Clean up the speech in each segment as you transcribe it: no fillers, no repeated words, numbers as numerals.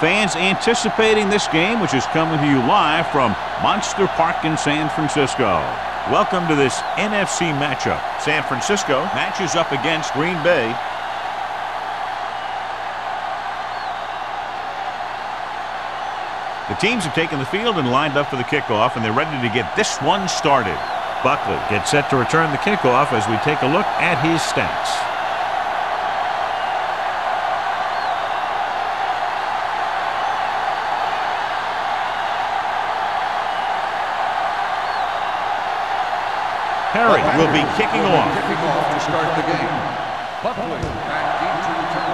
fans anticipating this game, which is coming to you live from Monster Park in San Francisco. Welcome to this NFC matchup. San Francisco matches up against Green Bay. The teams have taken the field and lined up for the kickoff, and they're ready to get this one started. Buckley gets set to return the kickoff as we take a look at his stats. Perry will be kicking off. Kicking off to start the game. Buckley back deep to return.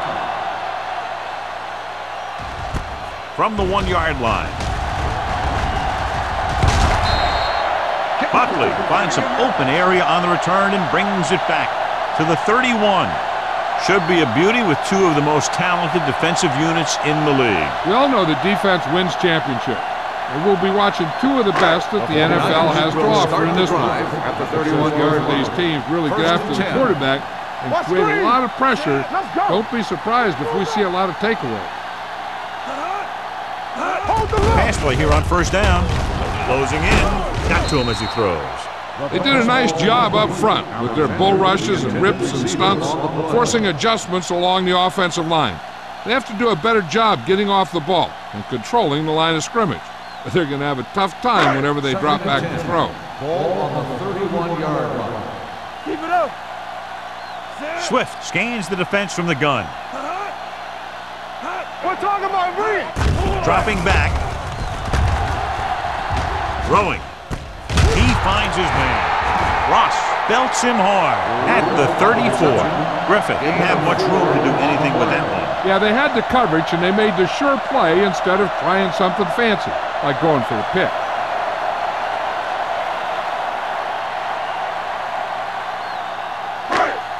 From the 1-yard line. Buckley finds some open area on the return and brings it back to the 31. Should be a beauty with two of the most talented defensive units in the league. We all know that defense wins championships. And we'll be watching two of the best that the NFL has to offer in this one. At the 31-yard line. These teams really get after the quarterback and create a lot of pressure. Don't be surprised if we see a lot of takeaways. Pass play here on first down. Closing in. Got to him as he throws. They did a nice job up front with their bull rushes and rips and stunts, forcing adjustments along the offensive line. They have to do a better job getting off the ball and controlling the line of scrimmage. But they're going to have a tough time whenever they drop back to throw. Ball on the 31-yard line. Keep it up. Swift scans the defense from the gun. We're talking about read. Dropping back. Throwing. He finds his man. Ross belts him hard at the 34. Griffith didn't have much room to do anything with that one. Yeah, they had the coverage, and they made the sure play instead of trying something fancy, like going for the pick.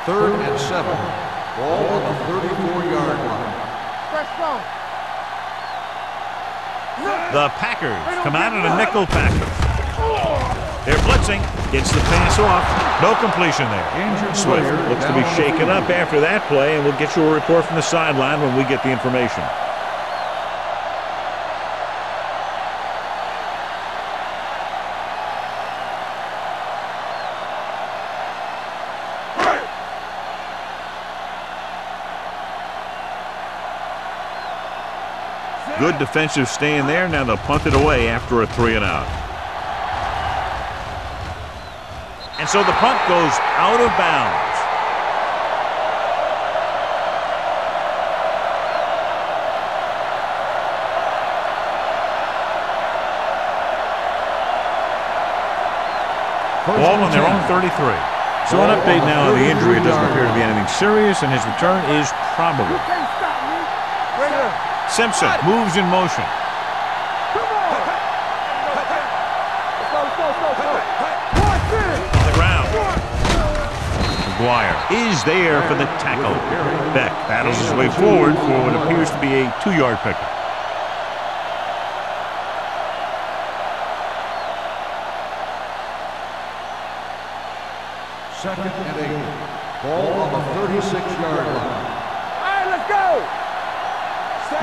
Third and 7. Ball on the 34-yard line. The Packers come out in a nickel package. They're blitzing. Gets the pass off. No completion there. Swift looks to be shaken up after that play, and we'll get you a report from the sideline when we get the information. Good defensive stand there. Now they'll punt it away after a 3-and-out. And so the punt goes out of bounds. Ball on their own 33. So an update now on the injury. It doesn't appear to be anything serious, and his return is probable. Simpson moves in motion. On the ground. McGuire is there for the tackle. Beck battles his way forward for what appears to be a 2-yard pickup. Second and 8. Ball on the 36-yard line. All right, let's go.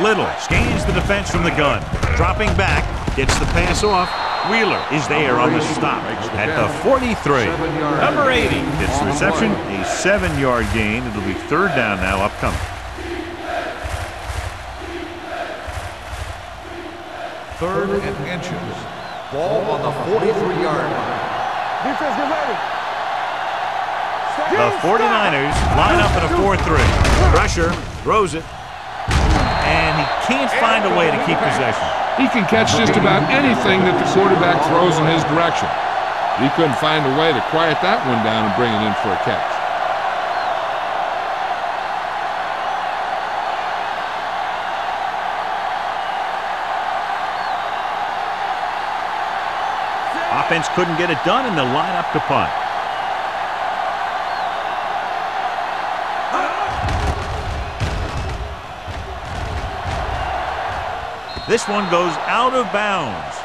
Little scans the defense from the gun. Dropping back, gets the pass off. Wheeler is there on the stop at the 43. Number 80 gets the reception, a 7-yard gain. It'll be third down now upcoming. Third and inches. Ball on the 43-yard line. Defense, get ready. The 49ers line up in a 4-3. Pressure, throws it, and he can't find a way to keep possession. He can catch just about anything that the quarterback throws in his direction. He couldn't find a way to quiet that one down and bring it in for a catch. Offense couldn't get it done, and they'll line up to punt. This one goes out of bounds.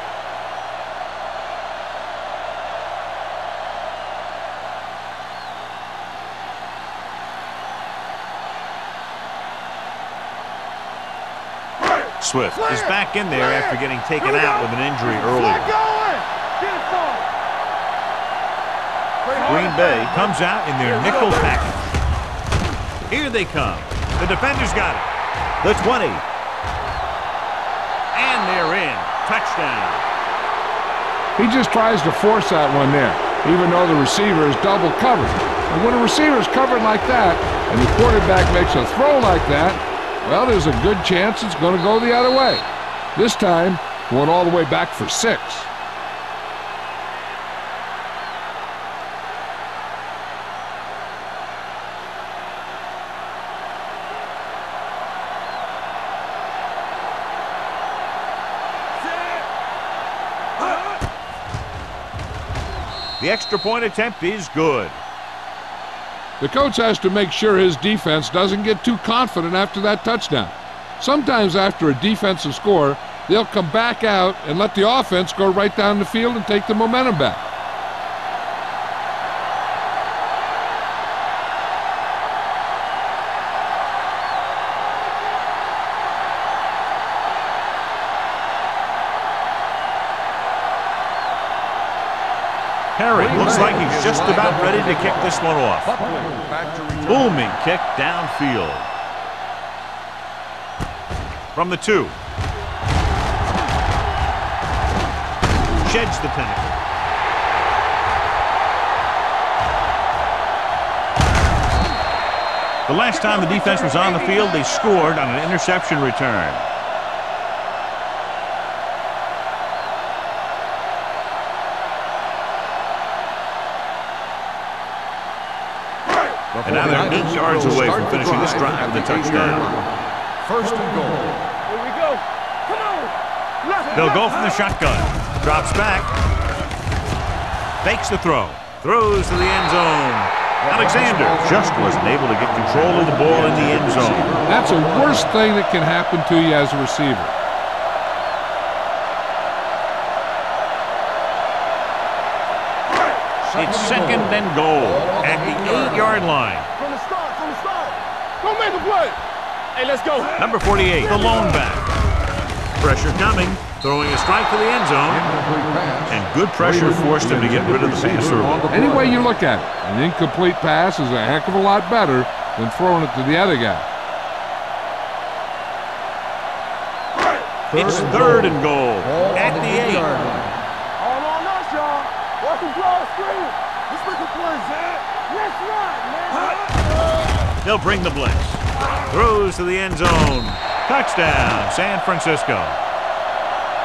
Swift is back in there after getting taken out with an injury earlier. Green Bay comes out in their nickel package. Here they come. The defender's got it. The 20. And they're in. Touchdown. He just tries to force that one there, even though the receiver is double covered. And when a receiver is covered like that, and the quarterback makes a throw like that, well, there's a good chance it's going to go the other way. This time, went all the way back for 6. The extra point attempt is good. The coach has to make sure his defense doesn't get too confident after that touchdown. Sometimes after a defensive score, they'll come back out and let the offense go right down the field and take the momentum back. Perry looks like he's just about ready to kick this one off. Booming kick downfield. From the 2. Sheds the pinnacle. The last time the defense was on the field, they scored on an interception return. And now they're 8 yards away from finishing this drive with a touchdown. First and goal. Here we go. Come on. They'll go from the shotgun. Drops back. Fakes the throw. Throws to the end zone. Alexander just wasn't able to get control of the ball in the end zone. That's the worst thing that can happen to you as a receiver. It's second and goal at the 8-yard line. From the start. Don't make a play. Hey, let's go. Number 48, the lone back. Pressure coming, throwing a strike to the end zone. And good pressure forced him to get rid of the pass early. Any way you look at it, an incomplete pass is a heck of a lot better than throwing it to the other guy. It's third and goal at the 8. All on us, y'all. Watch him draw a screen. Let's make a play, Zach. Let's run, man. They'll bring the blitz. Throws to the end zone. Touchdown, San Francisco.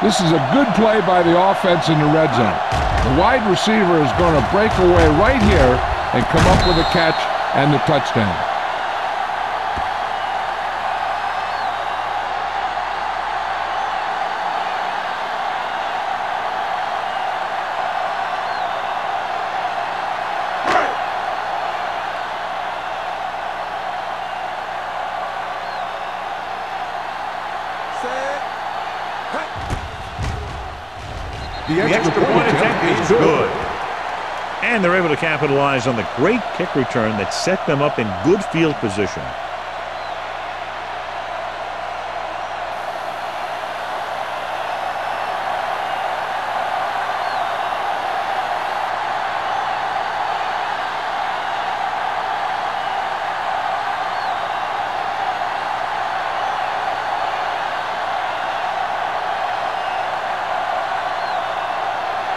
This is a good play by the offense in the red zone. The wide receiver is going to break away right here and come up with a catch and the touchdown. The extra point attempt is good. And they're able to capitalize on the great kick return that set them up in good field position.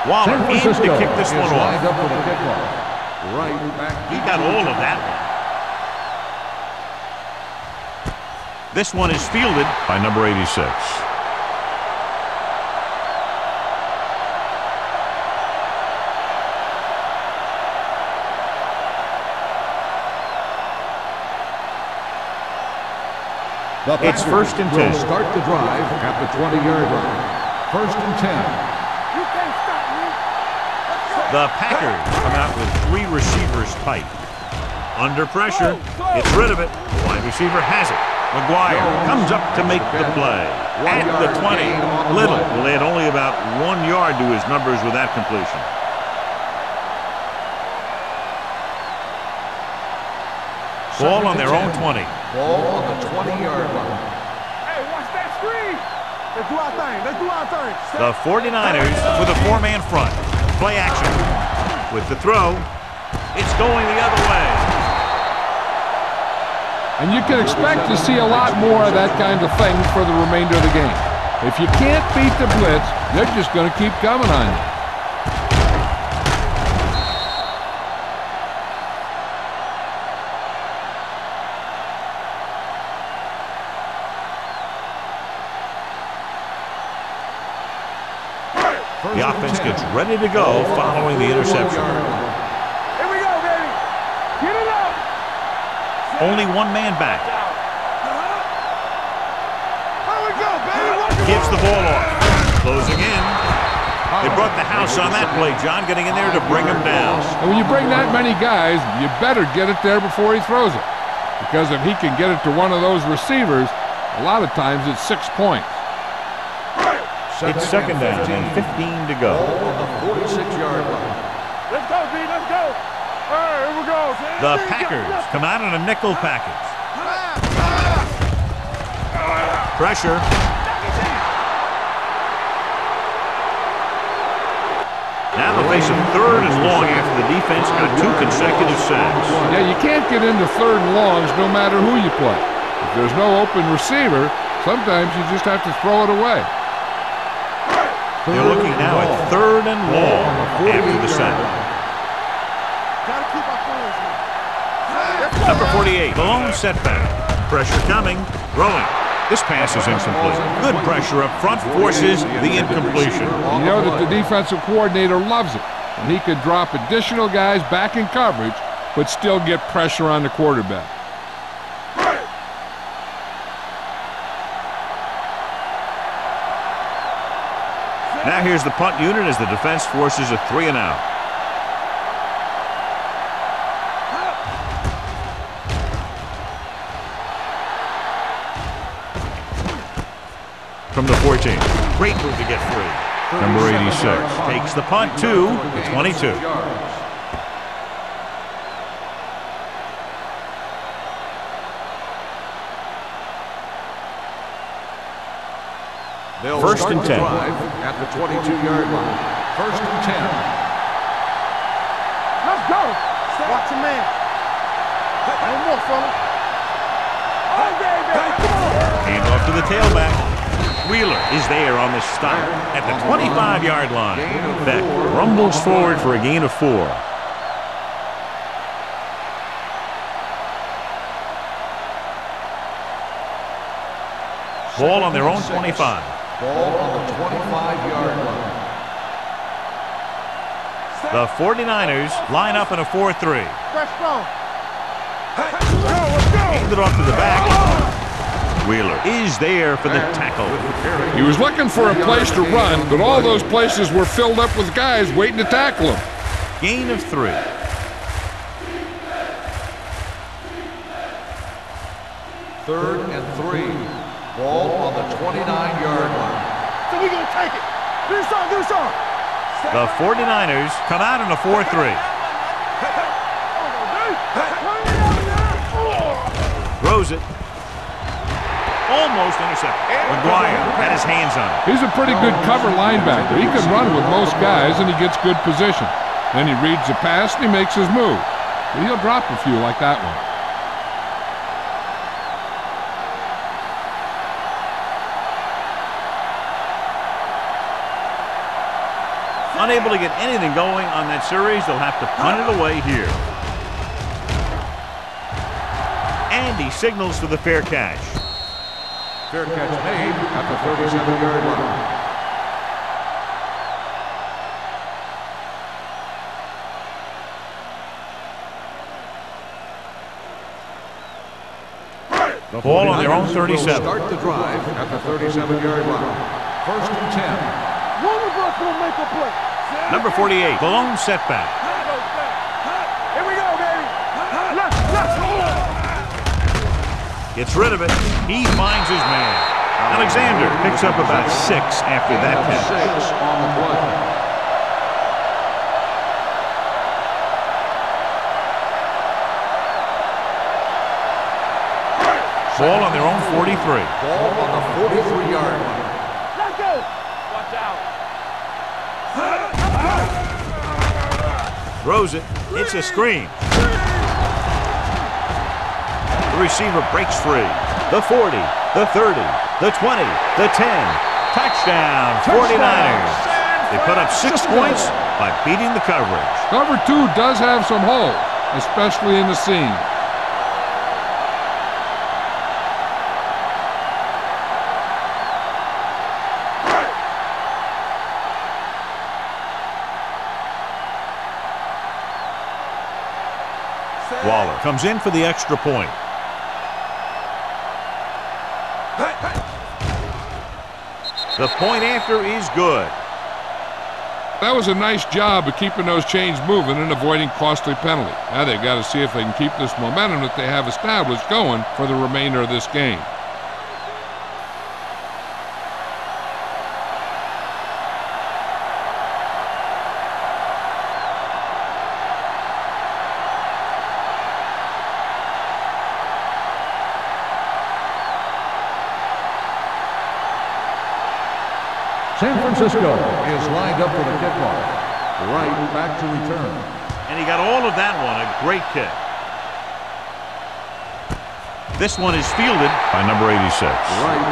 Waller in to kick this one off. Right back. He got all of that one. This one is fielded by number 86. It's first and 10. Start the drive at the 20-yard line. First and 10. You can't stop me. The Packers come out with 3 receivers tight. Under pressure, gets rid of it. The wide receiver has it. McGuire comes up to make the play. At the 20, Little will add only about 1 yard to his numbers with that completion. Ball on their own 20. Ball on the 20-yard line. Hey, watch that screen. Let's do our thing. Let's do our thing. The 49ers with a four-man front. Play action. With the throw, it's going the other way. And you can expect to see a lot more of that kind of thing for the remainder of the game. If you can't beat the blitz, they're just going to keep coming on you. The offense gets ready to go following the interception. Here we go, baby. Get it up. Only one man back. Here we go, baby. Gives the ball off. Closing in. They brought the house on that play, John, getting in there to bring him down. And when you bring that many guys, you better get it there before he throws it. Because if he can get it to one of those receivers, a lot of times it's 6 points. It's second down and 15 to go. On the 46-yard line. Let's go, B. Let's go. All right, here we go. The Packers come out in a nickel package. Pressure. Now they face a third and long after the defense got 2 consecutive sacks. Yeah, you can't get into third and longs no matter who you play. If there's no open receiver, sometimes you just have to throw it away. They're looking now at third and long after the sack. Gotta keep our fingers. Number 48, the lone setback. Pressure coming, throwing. This pass is incomplete. Good pressure up front forces the incompletion. You know that the defensive coordinator loves it. And he could drop additional guys back in coverage, but still get pressure on the quarterback. Now here's the punt unit as the defense forces a 3 and out. From the 14. Great move to get free. Number 86 takes the punt to the 22. First and 10. At the 22-yard line. First and 10. Let's go. Watch your man. No more, fella. Oh, baby. Come on. Hand off to the tailback. Wheeler is there on the stop at the 25-yard line. Beck rumbles forward for a gain of 4. Ball on their own 25. Ball on the 25-yard line. The 49ers line up in a 4-3. Fresh strong. Hand it off to the back. Wheeler is there for the tackle. He was looking for a place to run, but all those places were filled up with guys waiting to tackle him. Gain of 3. Third and 3. Ball on the 29-yard line. So we're going to take it. Do something, do something. The 49ers come out in a 4-3. Throws it. Almost intercepted. McGuire had his hands on it. He's a pretty good cover linebacker. He can run with most guys, and he gets good position. Then he reads the pass, and he makes his move. But he'll drop a few like that one. Unable to get anything going on that series, they'll have to punt it away here. And he signals for the fair catch. Fair catch made at the 37-yard line. The ball on their own 37. Start the drive at the 37-yard line. First and 10. One of us will make a play. Number 48, the lone setback. Here we go, baby. Gets rid of it. He finds his man. Alexander picks up about 6 after that catch. 6 on the play. Ball on their own 43. Ball on the 43-yard line. Watch out. Throws it. It's a screen. The receiver breaks free. The 40, the 30, the 20, the 10. Touchdown, 49ers. They put up 6 points by beating the coverage. Cover 2 does have some holes, especially in the seam. Waller comes in for the extra point. The point after is good. That was a nice job of keeping those chains moving and avoiding costly penalty. Now they've got to see if they can keep this momentum that they have established going for the remainder of this game. San Francisco is lined up for the kickoff. Right back to return. And he got all of that one. A great kick. This one is fielded by number 86.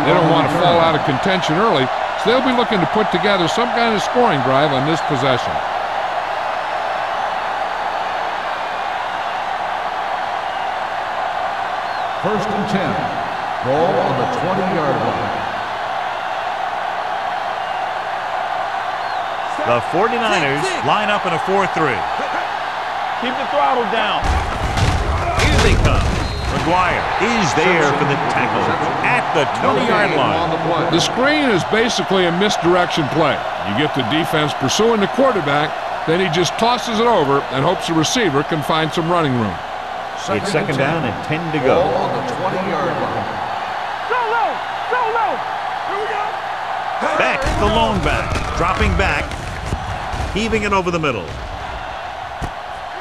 They don't want to fall out of contention early, so they'll be looking to put together some kind of scoring drive on this possession. First and 10. Ball on the 20-yard line. The 49ers line up in a 4-3. Keep the throttle down. Here they come. McGuire is there for the tackle at the 20-yard line. The screen is basically a misdirection play. You get the defense pursuing the quarterback, then he just tosses it over and hopes the receiver can find some running room. It's second down and 10 to go. Ball on the 20-yard line. Go low. Go low. Here we go. Beck, the lone back, dropping back, heaving it over the middle.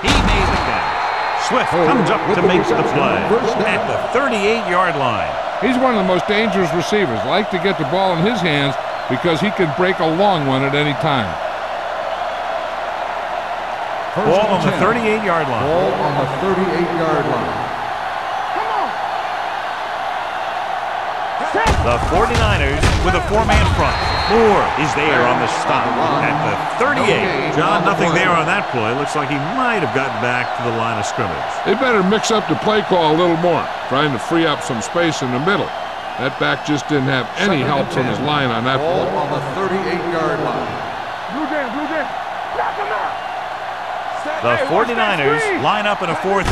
He made the catch. Swift comes up to make the play at the 38-yard line. He's one of the most dangerous receivers. Like to get the ball in his hands because he can break a long one at any time. Ball on the 38-yard line. Ball on the 38-yard line. Come on. The 49ers with a 4-man front. Moore is there on the stop at the 38. John, nothing there on that play. Looks like he might have gotten back to the line of scrimmage. They better mix up the play call a little more, trying to free up some space in the middle. That back just didn't have any help from his line on that Ball play. on the 38-yard line. Blue jam. Blue jam. Knock him out. The 49ers line up in a 4-3.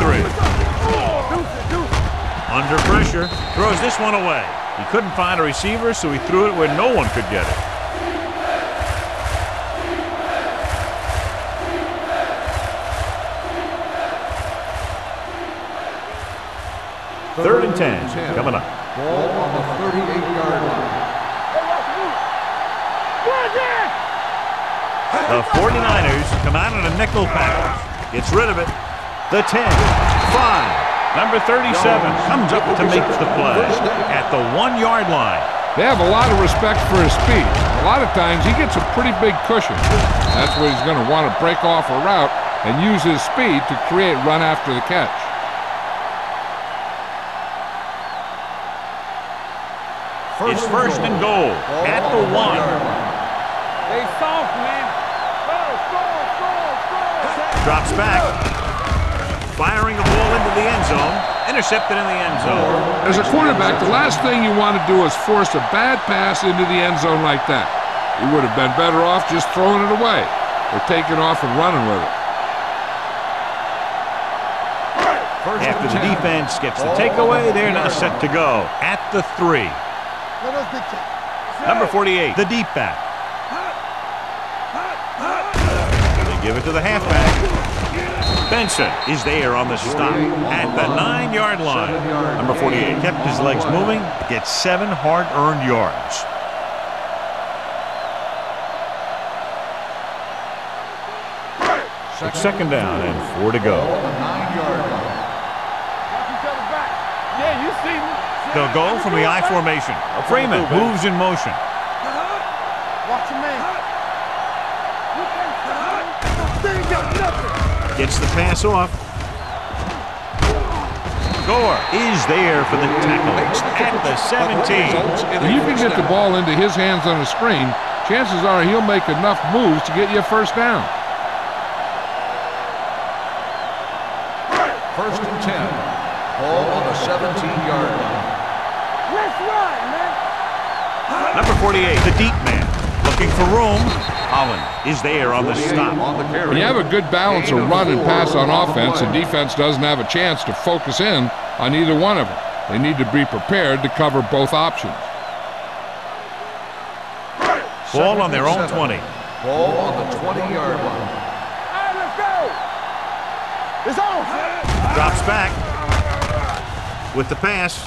Under pressure, throws this one away. He couldn't find a receiver, so he threw it where no one could get it. Third and 10 coming up. Ball on the 38-yard line. The 49ers come out in a nickel package. Gets rid of it. The 10, 5. Number 37 comes up to make the play at the 1-yard line. They have a lot of respect for his speed. A lot of times he gets a pretty big cushion. That's where he's going to want to break off a route and use his speed to create run after the catch. It's first and goal at the 1. They soft, man. Drops back. Firing the ball into the end zone. Intercepted in the end zone. As a quarterback, the last thing you want to do is force a bad pass into the end zone like that. You would have been better off just throwing it away or taking off and running with it. After the defense gets the takeaway, they're now set to go at the 3. Number 48, the deep back. They give it to the halfback. Benson is there on the stop at the 9-yard line. Number 48 kept his legs moving, gets 7 hard-earned yards. It's second down and 4 to go. Yeah, you see me. They'll go from the I formation. Freeman moves in motion. Watch your man. You can't stop. They ain't got nothing. Gets the pass off. Gore is there for the tackle at the 17. If you can get the ball into his hands on a screen, chances are he'll make enough moves to get you a first down. First and 10. Ball on the 17-yard line. Let's run, man. Number 48, the deep man, looking for room. Holland is there on the stop. When you have a good balance of run and pass on offense, the defense doesn't have a chance to focus in on either one of them. They need to be prepared to cover both options. Ball on their own 20. Ball on the 20-yard line. All right, let's go. It's on. Drops back with the pass.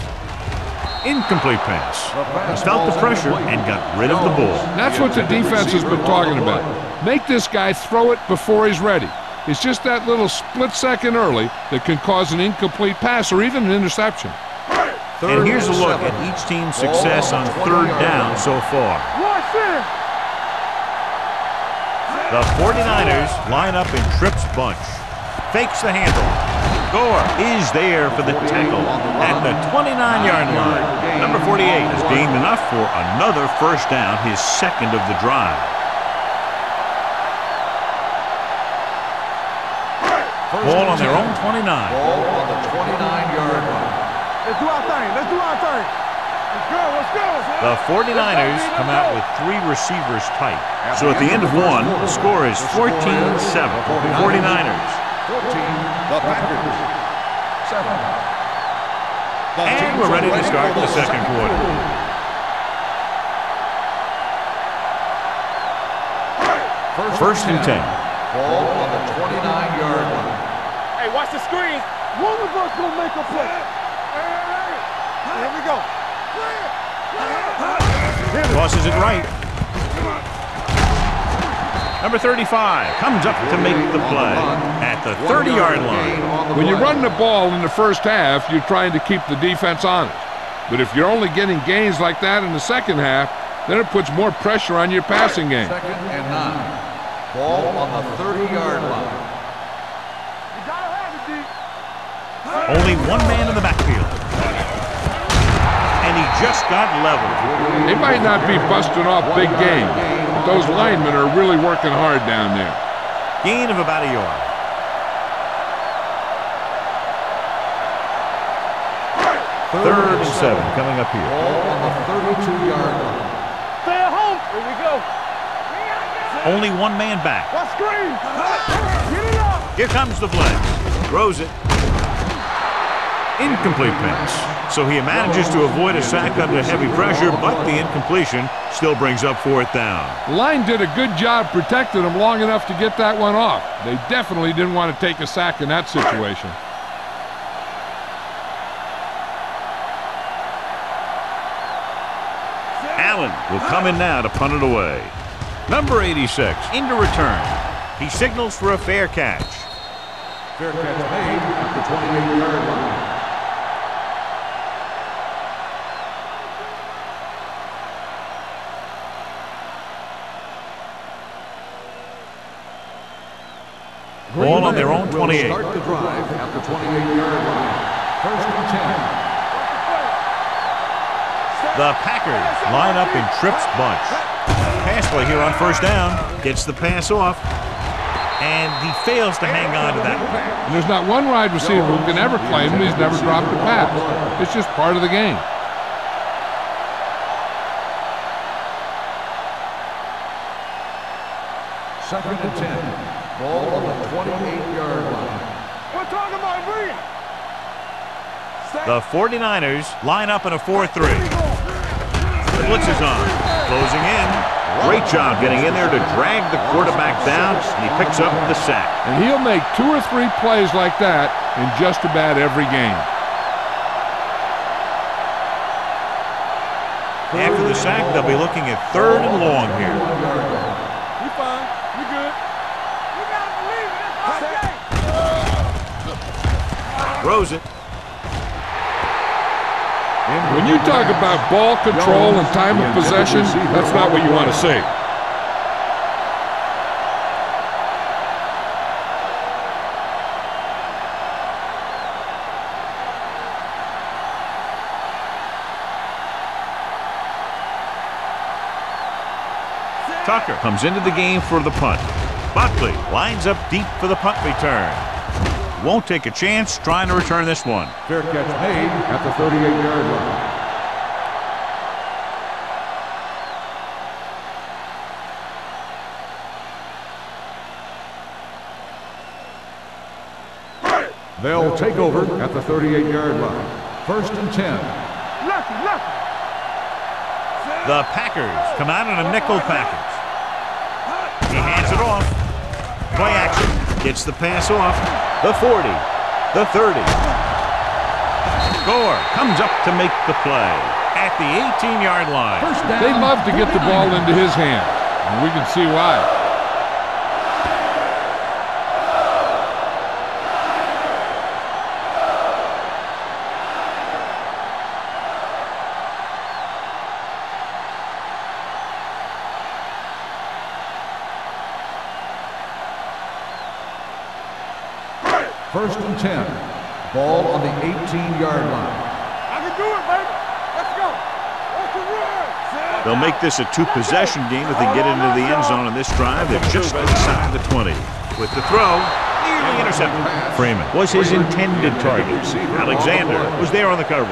Incomplete pass. He felt the pressure and got rid of the ball. That's what the defense has been talking about. Make this guy throw it before he's ready. It's just that little split second early that can cause an incomplete pass or even an interception. And here's a look at each team's success on third down so far. Watch this. The 49ers line up in Tripp's bunch. Fakes the handle. Gore is there for the tackle at the 29-yard line. Number 48 has gained enough for another first down, his second of the drive. Ball on their own 29. Ball on the 29-yard line. Let's do our thing. Let's do our thing. Let's go. Let's go. The 49ers come out with 3 receivers tight. So at the end of one, the score is 14-7. 49ers. 14, the Packers. 7. And we're ready to start the second quarter. First and 10. Ball on the 29-yard line. Hey, watch the screen. One of us gonna make a play. Here we go. Tosses it right. Number 35 comes up to make the play at the 30-yard line. When you're running the ball in the first half, you're trying to keep the defense honest. But if you're only getting gains like that in the second half, then it puts more pressure on your passing game. Second and 9. Ball on the 30-yard line. You gotta have it, D. Only one man in the backfield. And he just got leveled. They might not be busting off big game, but those linemen are really working hard down there. Gain of about a yard. Third and 7 coming up here. Ball on the 32-yard line. Stay at home. Here we go. Only one man back. Watch screen. Get it up. Here comes the blitz. Throws it. Incomplete pass. So he manages to avoid a sack under heavy pressure, but the incompletion still brings up 4th down. The line did a good job protecting them long enough to get that one off. They definitely didn't want to take a sack in that situation. Allen will come in now to punt it away. Number 86 into return. He signals for a fair catch. Fair catch made at the 28-yard line. Ball on their own 28. Start the drive at the 28-yard line. First and 10. The Packers line up in Tripp's bunch. Pass play here on first down. Gets the pass off. And he fails to hang on to that one. And there's not one wide receiver who can ever claim that he's never dropped a pass. It's just part of the game. Second and 10. Ball on the 28-yard line. We're talking about me. The 49ers line up in a 4-3. The blitz is on. Closing in. Great job getting in there to drag the quarterback down, and he picks up the sack. And he'll make 2 or 3 plays like that in just about every game. After the sack, they'll be looking at 3rd and long here. We fine. We good. You gotta believe it. That's Throws it. When you talk about ball control and time of possession, that's not what you want to see. Tucker comes into the game for the punt. Buckley lines up deep for the punt return. Won't take a chance trying to return this one. Fair catch made at the 38-yard line. They'll take over at the 38-yard line. 1st and 10. The Packers come out in a nickel package. He hands it off. Play action. Gets the pass off. The 40. The 30. Gore comes up to make the play at the 18-yard line. They love to get the ball into his hands, and we can see why. First and 10. Ball on the 18-yard line. I can do it, baby. Let's go. Let's run. They'll make this a two-possession game if they get into the end zone on this drive. They're just inside the 20. With the throw, nearly intercepted. Freeman was his intended target. Alexander was there on the coverage.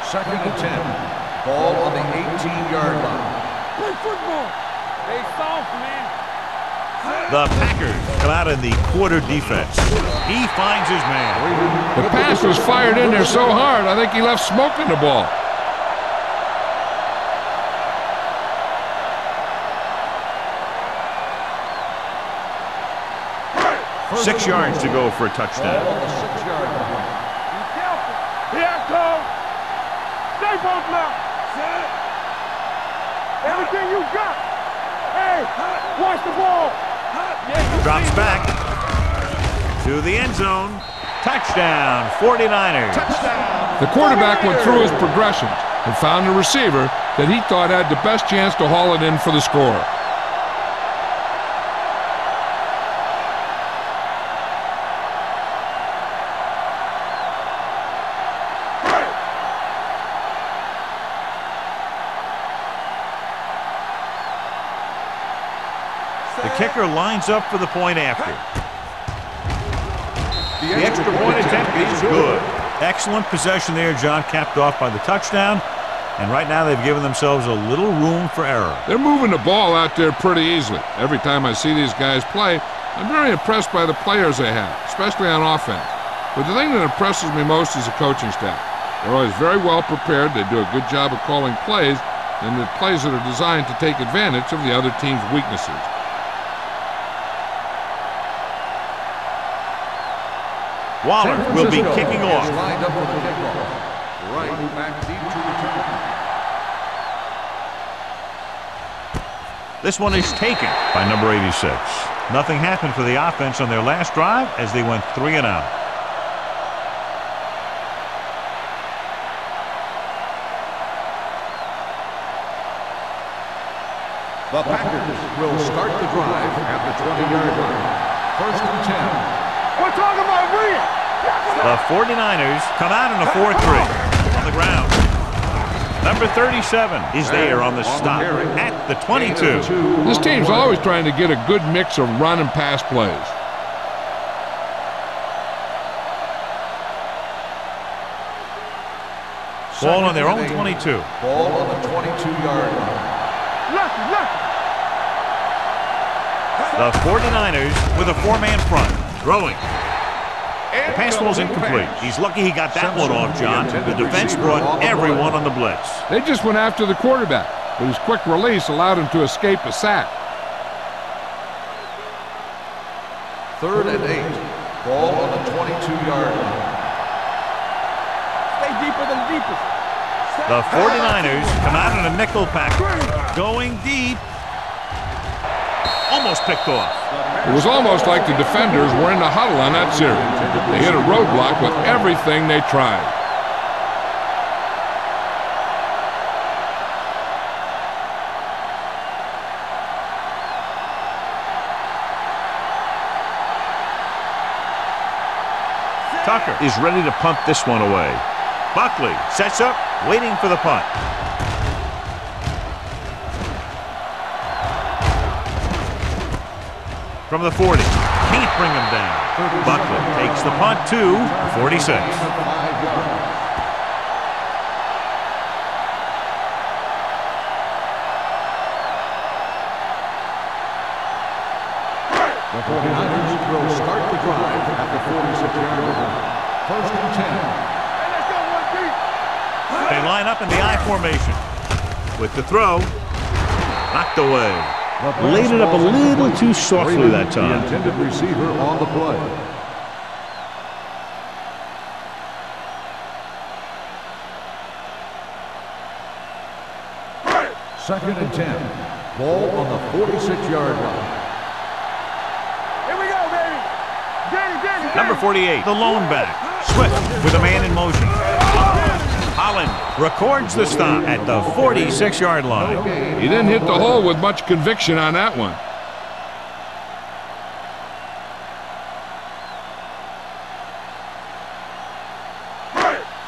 Second and 10. Ball on the 18-yard line. Play football. Stay soft, man. The Packers come out in the quarter defense. He finds his man. The pass was fired in there so hard, I think he left smoke in the ball. Six yards to go for a touchdown. Ball on the 6-yard line. Be careful. Here I come. Stay both now. Everything you got. Hey, watch the ball. Drops back to the end zone. Touchdown, 49ers. The quarterback went through his progressions and found a receiver that he thought had the best chance to haul it in for the score. The kicker lines up for the point after. The extra point attempt is good. Excellent possession there, John, capped off by the touchdown. And right now they've given themselves a little room for error. They're moving the ball out there pretty easily. Every time I see these guys play, I'm very impressed by the players they have, especially on offense. But the thing that impresses me most is the coaching staff. They're always very well prepared. They do a good job of calling plays, and the plays that are designed to take advantage of the other team's weaknesses. Waller will be kicking off. Lined up for the kickoff. Right back deep to return. This one is taken by number 86. Nothing happened for the offense on their last drive as they went 3 and out. The Packers will start the drive at the 20-yard line. First and 10. We're talking about winning. The 49ers come out in a 4-3 on the ground. Number 37 is there on the stop at the 22. This team's always trying to get a good mix of run and pass plays. Ball on their own 22. Ball on the 22-yard line. The 49ers with a 4-man front. Throwing. The pass ball's incomplete. He's lucky he got that one off, John. The defense brought everyone on the blitz. They just went after the quarterback, but his quick release allowed him to escape a sack. 3rd and 8. Ball on the 22-yard line. Stay deeper than deepest. The 49ers come out in a nickel pack. Going deep. Almost picked off. It was almost like the defenders were in the huddle on that series. They hit a roadblock with everything they tried. Tucker is ready to punt this one away. Buckley sets up, waiting for the punt. From the 40, can't bring him down. Buckley takes the punt to 46. The 49ers will start the drive at the 46-yard line. First and 10. They line up in the I formation. With the throw, knocked away. Laid it up a little too softly that time. The intended receiver on the play. Second and 10. Ball on the 46-yard line. Here we go, baby. Danny. Number 48, the lone back. Swift with a man in motion. Holland records the stop at the 46-yard line. He didn't hit the hole with much conviction on that one.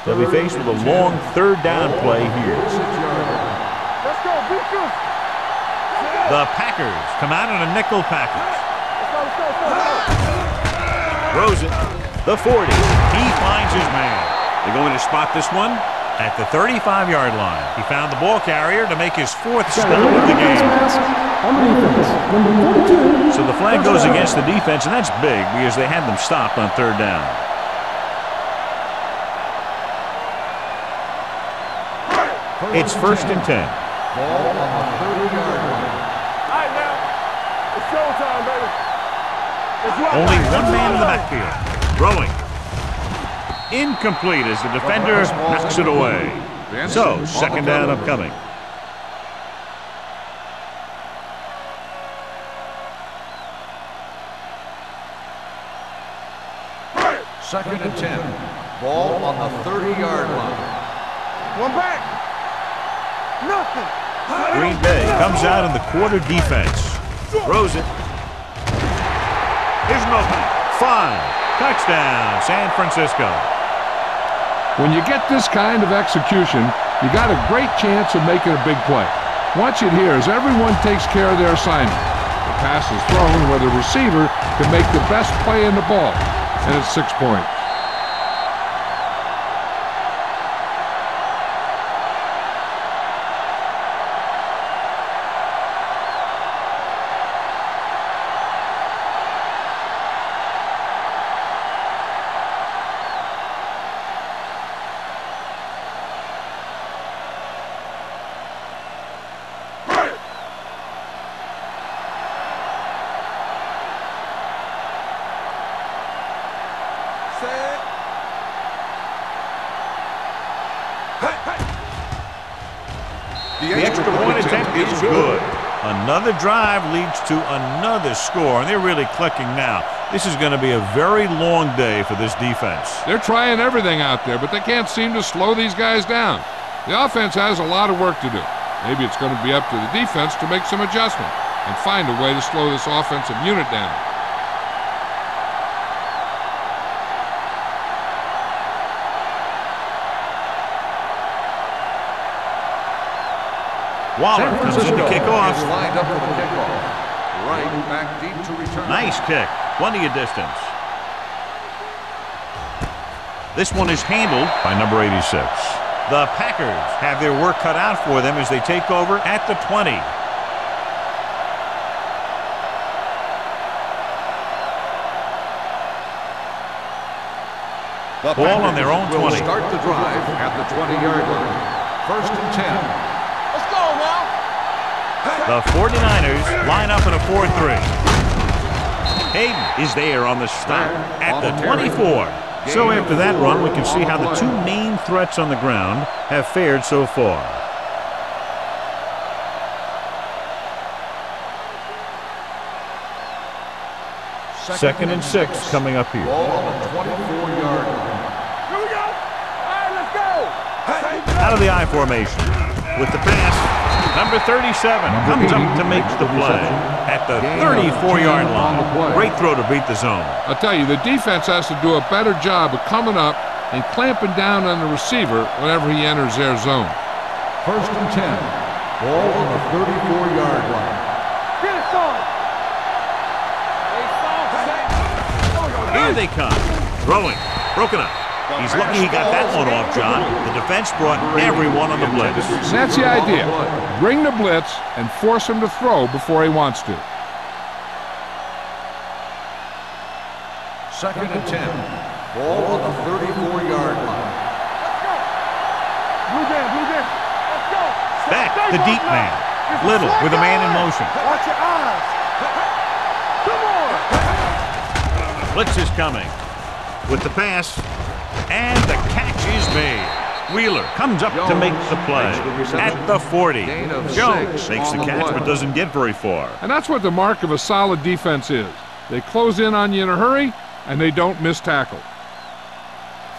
They'll be faced with a long third down play here. Let's go, beat you. The Packers come out in a nickel package. Let's go. Throws it. The 40. He finds his man. They're going to spot this one at the 35-yard line. He found the ball carrier to make his fourth stop of the game. So the flag goes against the defense, and that's big because they had them stopped on third down. It's first and 10. Ball on the 30-yard line. All right, now. It's showtime, baby. Let's rock. Only one man in the backfield. Throwing. Incomplete as the defender knocks it away. So, second down upcoming. Second and 10. Ball on the 30-yard line. One back. Nothing. Green Bay comes out in the quarter defense. Throws it. Here's an opening. 5. Touchdown, San Francisco. When you get this kind of execution, you got a great chance of making a big play. Watch it here as everyone takes care of their assignment. The pass is thrown where the receiver can make the best play in the ball, and it's 6 points. The extra point attempt is good. Another drive leads to another score, and they're really clicking now. This is going to be a very long day for this defense. They're trying everything out there, but they can't seem to slow these guys down. The offense has a lot of work to do. Maybe it's going to be up to the defense to make some adjustment and find a way to slow this offensive unit down. Waller comes in to kick off. Is lined up for the kickoff. Right back deep to return. Nice kick. Plenty of distance. This one is handled by number 86. The Packers have their work cut out for them as they take over at the 20. The Ball on their own 20. Will start the drive at the 20-yard line. First and 10. Let's go now. The 49ers line up in a 4-3. Hayden is there on the stop at the 24. So after that run, we can see how the two main threats on the ground have fared so far. Second and 6 coming up here. Ball on the 24-yard line. Here we go. All right, let's go. Out of the I formation. With the pass, Number 37 comes up to make the play at the 34-yard line. Great throw to beat the zone. I'll tell you, the defense has to do a better job of coming up and clamping down on the receiver whenever he enters their zone. First and 10. Ball on the 34-yard line. Get it, son. Here they come. Throwing. Broken up. He's lucky he got that one off, John. The defense brought everyone on the blitz. That's the idea. Bring the blitz and force him to throw before he wants to. Second and 10. Ball on the 34-yard line. Blue jam, blue jam. Let's go. Back, the deep man. Little with a man in motion. Watch your eyes. Come on. Blitz is coming. With the pass. And the catch is made. Wheeler comes up to make the play at the 40. Jones makes the catch but doesn't get very far. And that's what the mark of a solid defense is. They close in on you in a hurry, and they don't miss tackle.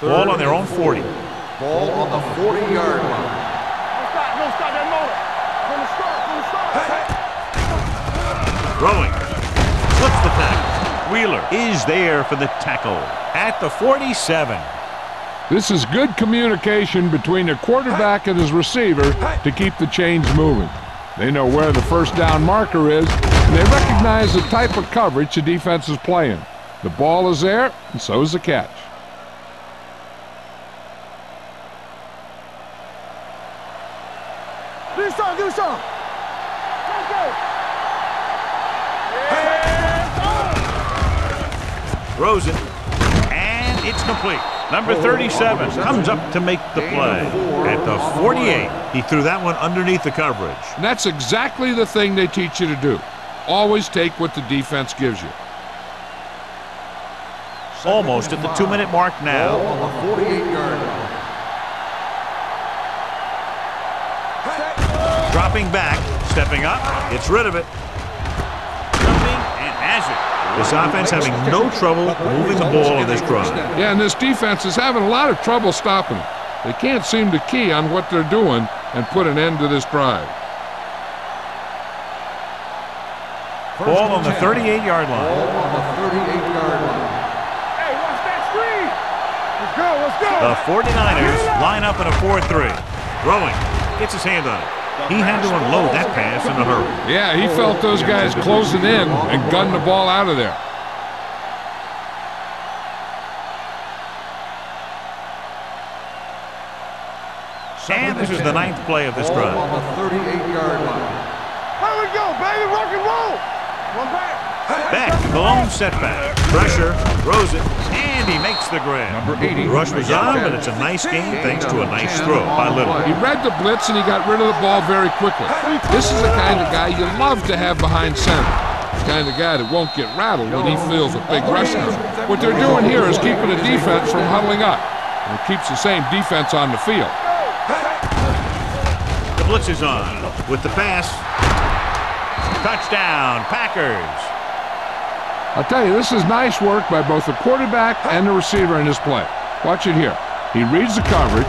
Ball on their own 40. Ball on the 40-yard line. No stop that motor. From the start. Throwing. Flips the tackle. Wheeler is there for the tackle at the 47. This is good communication between the quarterback and his receiver to keep the chains moving. They know where the first down marker is, and they recognize the type of coverage the defense is playing. The ball is there, and so is the catch. Do some, do some. Let's go. Throws it, and it's complete. Number 37 comes up to make the play at the 48. He threw that one underneath the coverage. And that's exactly the thing they teach you to do. Always take what the defense gives you. Almost at the 2-minute mark now. Ball on the 48-yard line. Dropping back, stepping up, gets rid of it. Jumping and has it. This offense having no trouble moving the ball on this drive. Yeah, and this defense is having a lot of trouble stopping it. They can't seem to key on what they're doing and put an end to this drive. Ball on the 38-yard line. Ball on the 38-yard line. Hey, watch that screen. Let's go, let's go. The 49ers line up in a 4-3. Throwing. Gets his hand on it. He had to unload that pass in a hurry. Yeah, he felt those guys closing in and gunned the ball out of there. And this is the 9th play of this Ball drive. on the 38-yard line. Here we go, baby. Rock and roll. One back. Back, the lone setback. Pressure, throws it, and he makes the grab. Number 80. The rush was on, but it's a nice game thanks to a nice throw by Little. He read the blitz and he got rid of the ball very quickly. This is the kind of guy you love to have behind center. The kind of guy that won't get rattled when he feels a big rush coming. What they're doing here is keeping the defense from huddling up. And it keeps the same defense on the field. The blitz is on with the pass. Touchdown, Packers. I'll tell you, this is nice work by both the quarterback and the receiver in this play. Watch it here. He reads the coverage,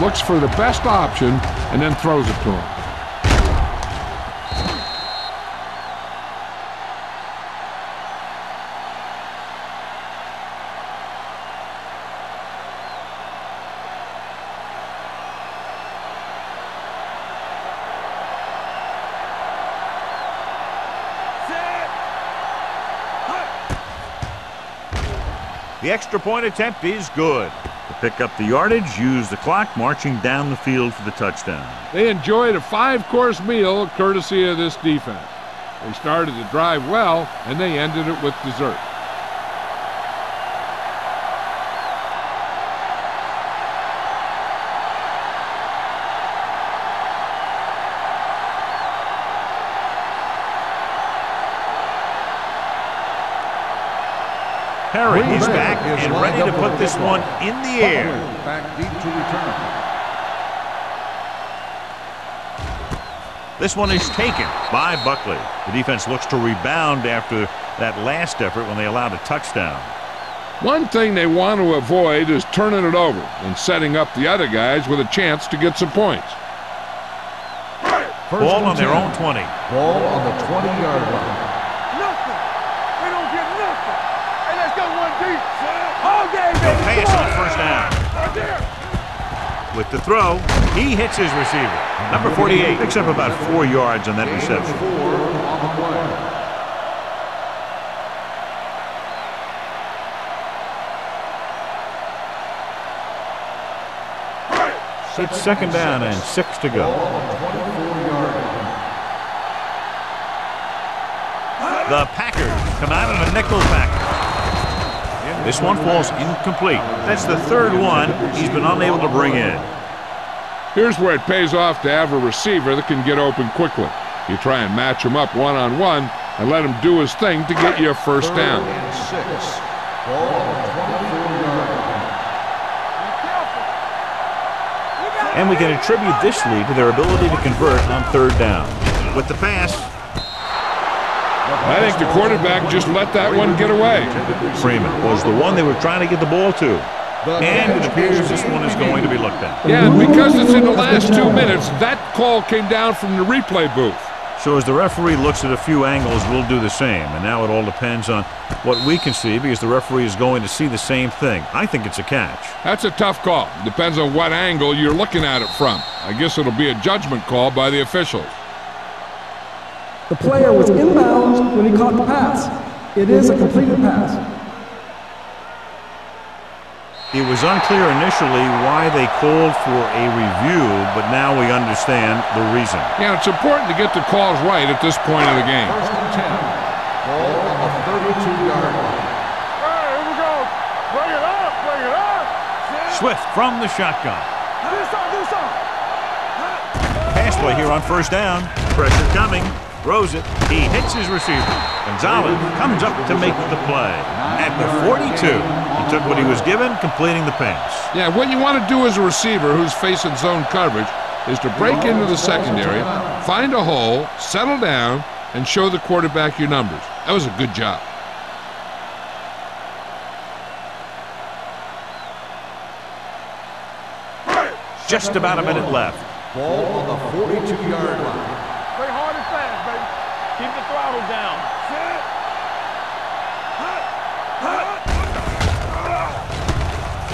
looks for the best option, and then throws it to him. The extra point attempt is good. To pick up the yardage, use the clock, marching down the field for the touchdown. They enjoyed a 5-course meal courtesy of this defense. They started the drive well, and they ended it with dessert. Perry is back and ready to put this one in the air. Back deep to return. This one is taken by Buckley. The defense looks to rebound after that last effort when they allowed a touchdown. One thing they want to avoid is turning it over and setting up the other guys with a chance to get some points. Ball on their own 20. Ball on the 20-yard line. Nothing. We don't get nothing. Hey, let's go one deep. All game, They'll baby. pass on first down. Right there. With the throw, he hits his receiver. Number 48 picks up about 4 yards on that reception. 4 on the play. It's second down and 6 to go. The Packers come out in a nickel package. This one falls incomplete. That's the third one he's been unable to bring in. Here's where it pays off to have a receiver that can get open quickly. You try and match him up one-on-one and let him do his thing to get you a first down. 3rd and 6. Ball on the 24-yard line. And we can attribute this lead to their ability to convert on third down. With the pass, I think the quarterback just let that one get away. Freeman was the one they were trying to get the ball to. And it appears this one is going to be looked at. Yeah, and because it's in the last 2 minutes, that call came down from the replay booth. So as the referee looks at a few angles, we'll do the same. And now it all depends on what we can see because the referee is going to see the same thing. I think it's a catch. That's a tough call. Depends on what angle you're looking at it from. I guess it'll be a judgment call by the officials. The player was inbounds when he caught the pass. It is a completed pass. It was unclear initially why they called for a review, but now we understand the reason. Yeah, it's important to get the calls right at this point of the game. 1st and 10. Ball on the 32-yard line. Hey, here we go. Bring it up, bring it up. Swift from the shotgun. This on. Pass play here on first down. Pressure coming. Throws it. He hits his receiver. Gonzalez comes up to make the play. At the 42, he took what he was given, completing the pass. Yeah, what you want to do as a receiver who's facing zone coverage is to break into the secondary, find a hole, settle down, and show the quarterback your numbers. That was a good job. Just about a minute left. Ball on the 42-yard line. Play hard and fast, baby. Keep the throttle down.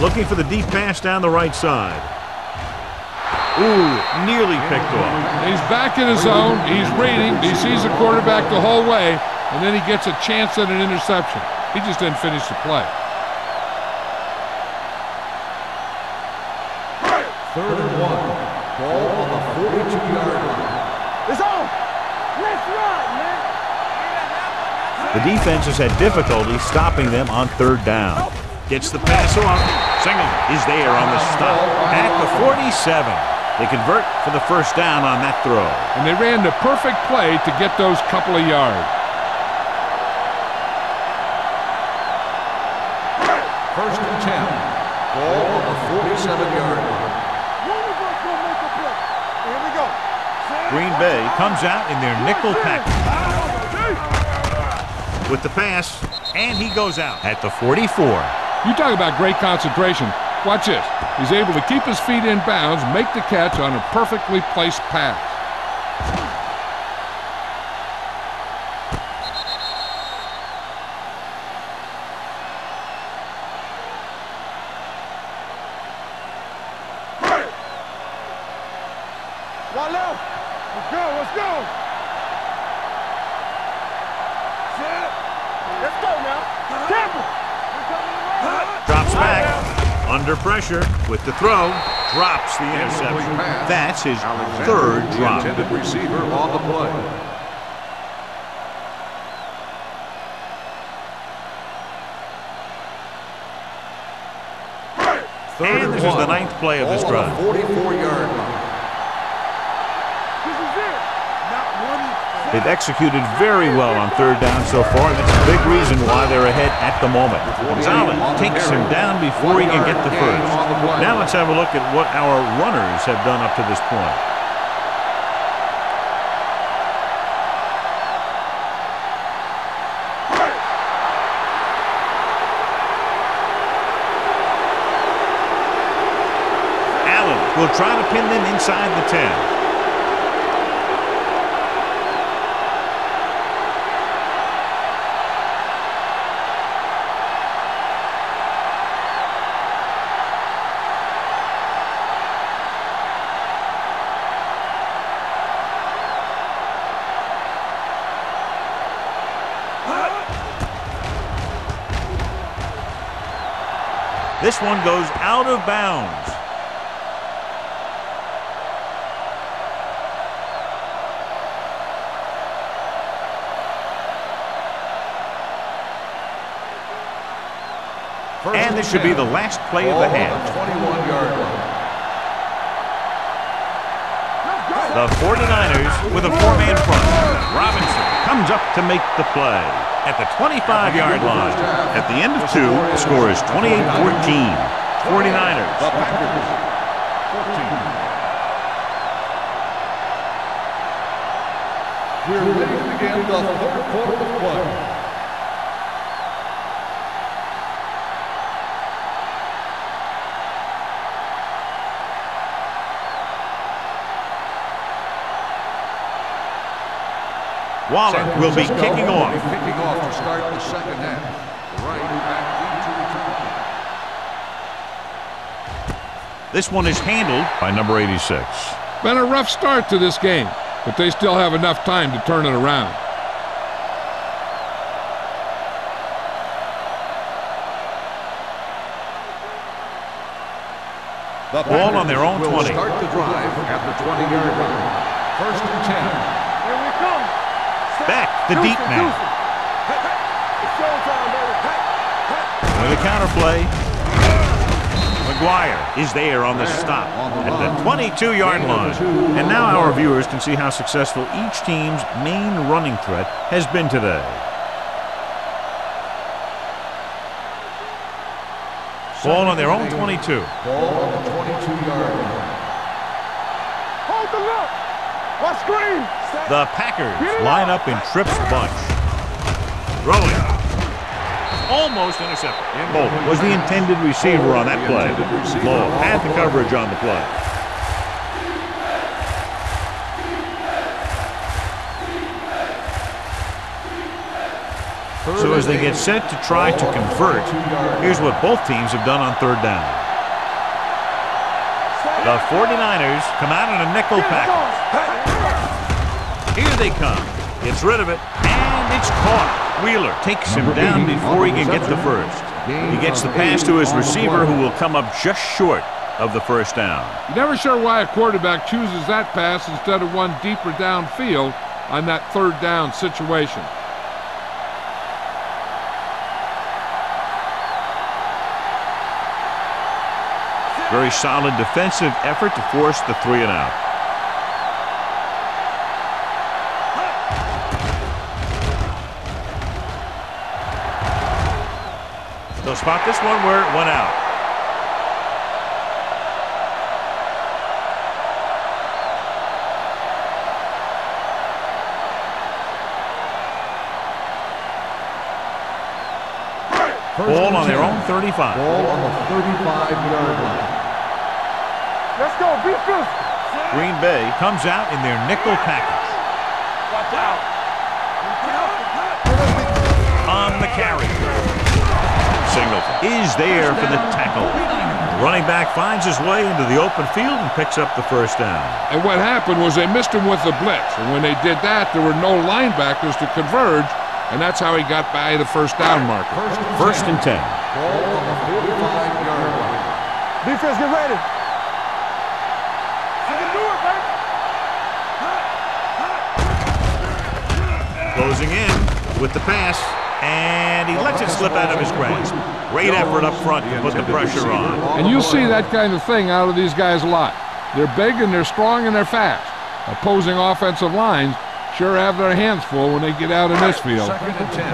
Looking for the deep pass down the right side. Ooh, nearly picked off. He's back in his zone. He's reading. He sees the quarterback the whole way, and then he gets a chance at an interception. He just didn't finish the play. 3rd and 1. Ball on the 42-yard line. It's on. Let's run, man. The defense has had difficulty stopping them on third down. Gets the pass off. Singleton is there on the stop. At the 47. They convert for the first down on that throw. And they ran the perfect play to get those couple of yards. 1st and 10. Ball on the 47-yard line. One of us will make a play. Here we go. Green Bay comes out in their nickel package with the pass, and he goes out at the 44. You talk about great concentration. Watch this. He's able to keep his feet in bounds, make the catch on a perfectly placed pass. One left. Let's go, let's go. Let's go now. Temple. Drops back, under pressure, with the throw, drops the interception. That's his third drop. Intended receiver on the play. And this is the 9th play of this drive. 44-yard line. This is it. Not one. They've executed very well on third down so far, and that's a big reason why they're ahead at the moment. Gonzalez takes him down before he can get the first. Now let's have a look at what our runners have done up to this point. Allen will try to pin them inside the 10. This one goes out of bounds. And this should be the last play of the half. 21-yard line. The 49ers with a four-man front. Robinson comes up to make the play at the 25-yard line. At the end of two, the score is 28-14. 49ers. The Packers, 14. We're ready to begin the third quarter of play. Waller will be kicking off. Kicking off to start the second half. Right back into return. This one is handled by number 86. Been a rough start to this game, but they still have enough time to turn it around. The ball on their own 20. Will start the drive at the 20-yard line. First and 10. Here we come. Back, the deep man. It's showtime, baby. With a counter play. McGuire is there on the stop at the 22-yard line. And now our viewers can see how successful each team's main running threat has been today. Ball on their own 22. Ball on the 22-yard line. Hold the look. Watch screen. The Packers line up in trips bunch. Throwing. Almost intercepted. Bolt was the intended receiver on that play. Lowe had the coverage on the play. So as they get set to try to convert, here's what both teams have done on third down. The 49ers come out in a nickel package. Here they come. Gets rid of it, and it's caught. Wheeler takes him down before he can get the first. He gets the pass to his receiver, who will come up just short of the first down. You're never sure why a quarterback chooses that pass instead of one deeper downfield on that third down situation. Very solid defensive effort to force the 3 and out. They'll spot this one where it went out. Ball on their own 35. Ball on the 35-yard line. Let's go. Be physical. Green Bay comes out in their nickel package. Watch out. On the carry. Singleton is there for the tackle. The running back finds his way into the open field and picks up the first down. And what happened was they missed him with the blitz. And when they did that, there were no linebackers to converge. And that's how he got by the first down marker. First and 10. Ball on the 45-yard line. Defense, get ready. You can do it, baby. Closing in with the pass. And he lets it slip out of his grasp. Great effort up front to put the pressure on. And you'll see that kind of thing out of these guys a lot. They're big and they're strong and they're fast. Opposing offensive lines sure have their hands full when they get out in this field. Second and 10.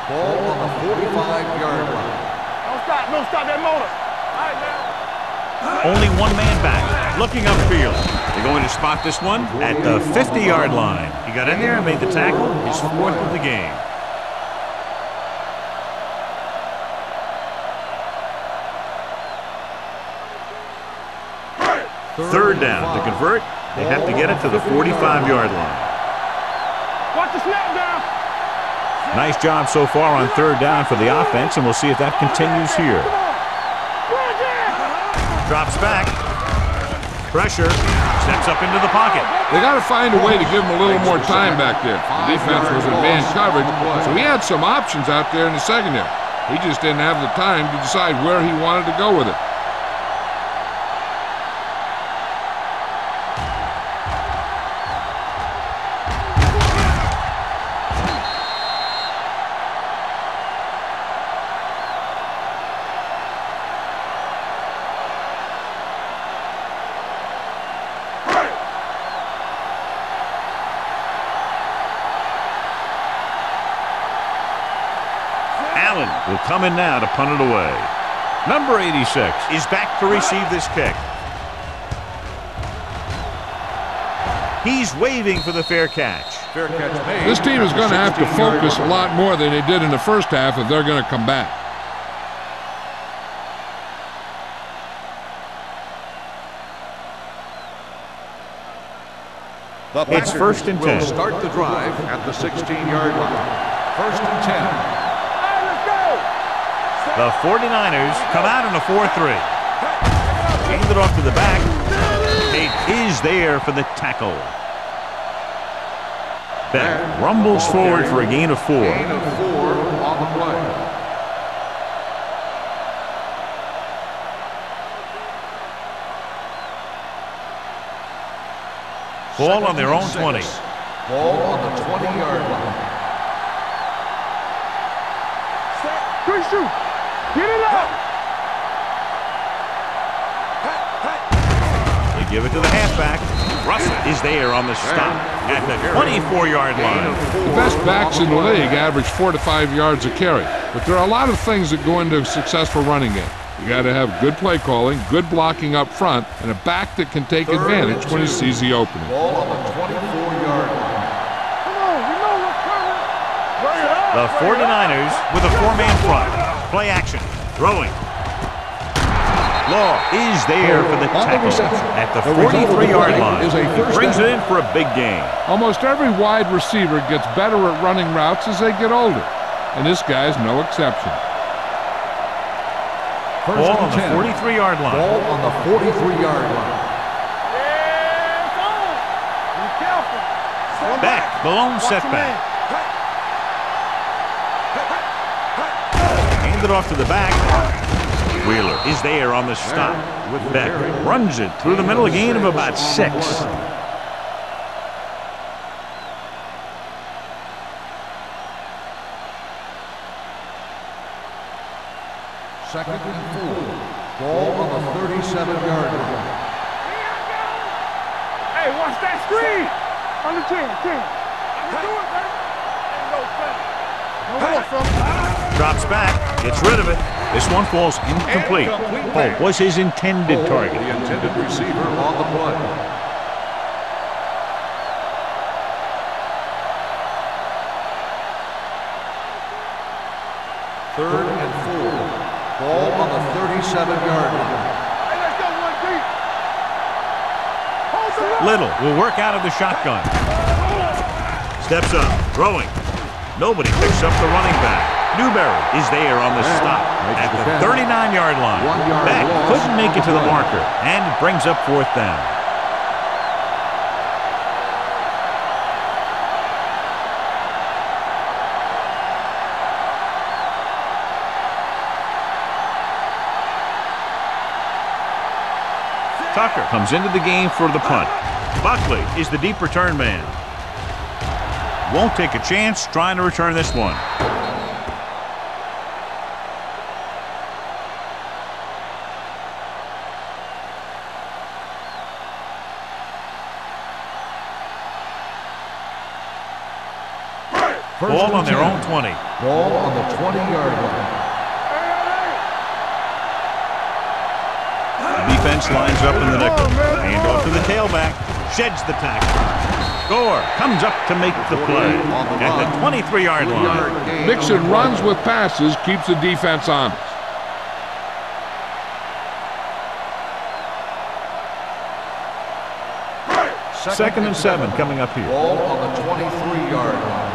Ball on the 45-yard line. Don't stop that motor. All right, now. Only one man back, looking upfield. They're going to spot this one at the 50-yard line. He got in there and made the tackle, his 4th of the game. Third down. To convert, they have to get it to the 45-yard line. Watch the snap down. Nice job so far on third down for the offense, and we'll see if that continues here. Drops back. Pressure. Steps up into the pocket. They got to find a way to give him a little more time back there. The defense was in man coverage, so he had some options out there in the secondary. He just didn't have the time to decide where he wanted to go with it. Will come in now to punt it away. Number 86 is back to receive this kick. He's waving for the fair catch. Fair catch made. This team is going to have to focus a lot more than they did in the first half if they're going to come back. It's 1st and 10. Start the drive at the 16-yard line. 1st and 10. The 49ers come out in a 4-3. Hand it off to the back. Tate is there for the tackle. Beck rumbles forward for a gain of 4. Gain of 4 on the play. Ball on their own 20. Ball on the 20-yard line. Good shoot. Get it up. They give it to the halfback. Russell is there on the stop at the 24-yard line. The best backs in the league average 4 to 5 yards a carry, but there are a lot of things that go into a successful running game. You got to have good play calling, good blocking up front, and a back that can take advantage when he sees the opening. Ball on the 24-yard line. Come on, you know what's coming. Bring it up. The 49ers with a 4-man front. Play action. Throwing. Law is there for the tackle at the 43-yard line. He brings it in for a big gain. Almost every wide receiver gets better at running routes as they get older, and this guy's no exception. Ball on the 43-yard line. Ball on the 43-yard line. Yeah, it's on. Be careful. Beck, the lone setback. Hand it off to the back. Wheeler is there on the stop. Beck runs it through the middle, a gain of about 6. 2nd and 4. Ball on the 37-yard line. Hey, watch that screen. On the 10. You do it, baby. Ain't no thing. No more from. Drops back, gets rid of it. This one falls incomplete. Hope was his intended target. The intended receiver on the play. Third and 4. Ball on the 37-yard line. Hey, let's go one deep. Hold it up. Little will work out of the shotgun. Steps up, throwing. Nobody picks up the running back. Newberry is there on the stop at the 39-yard line. Beck couldn't make it to the marker, and it brings up 4th down. Tucker comes into the game for the punt. Buckley is the deep return man. Won't take a chance trying to return this one. Ball on their own 20. Ball on the 20-yard line. The defense lines up in the nickel. Hand off to the tailback. Sheds the tackle. Gore comes up to make the play at the 23-yard line. Mixing runs with passes keeps the defense honest. Second and 7 coming up here. Ball on the 23-yard line.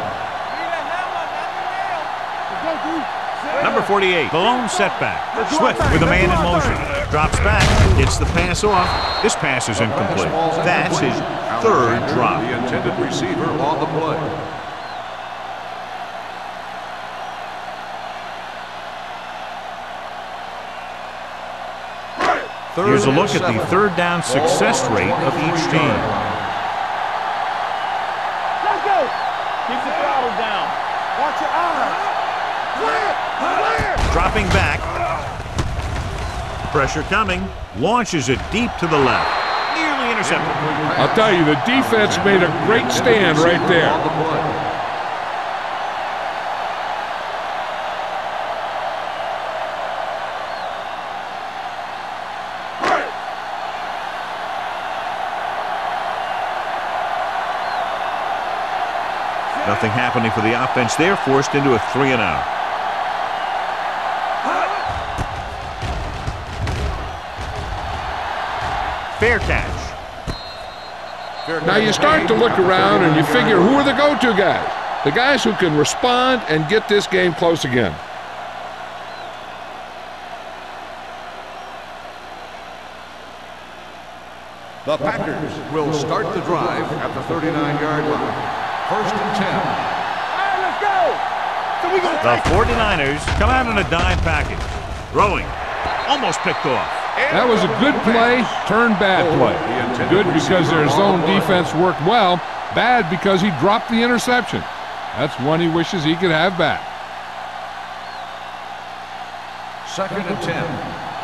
Number 48, the lone setback. Swift with a man in motion. Drops back, gets the pass off. This pass is incomplete. That's his 3rd drop. The intended receiver on the play. Here's a look at the third down success rate of each team. Let's go. Keep the throttle down. Watch your eyes. Clear. Clear. Dropping back. Pressure coming. Launches it deep to the left. Nearly intercepted. I'll tell you, the defense made a great stand right there. Nothing happening for the offense there, forced into a 3-and-out. Fair catch. Now you start to look around and you figure, who are the go-to guys? The guys who can respond and get this game close again. The Packers will start the drive at the 39-yard line. First and 10. All right, let's go. So we gonna The 49ers come out in a dime package. Throwing. Almost picked off. That was a good play, turned bad play. Good because their zone defense worked well. Bad because he dropped the interception. That's one he wishes he could have back. Second and 10.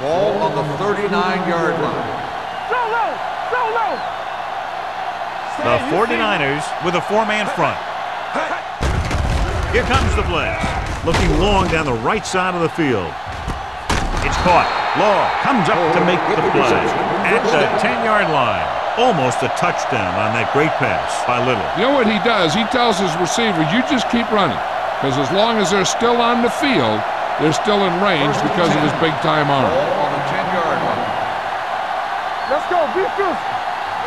Ball on the 39-yard line. so low. So low. The 49ers with a 4-man front. Here comes the blitz. Looking long down the right side of the field. It's caught. Law comes up to make the play at the 10-yard line. Almost a touchdown on that great pass by Little. You know what he does? He tells his receivers, you just keep running. Because as long as they're still on the field, they're still in range because of his big-time arm. Ball on the 10-yard line. Let's go. Be fierce.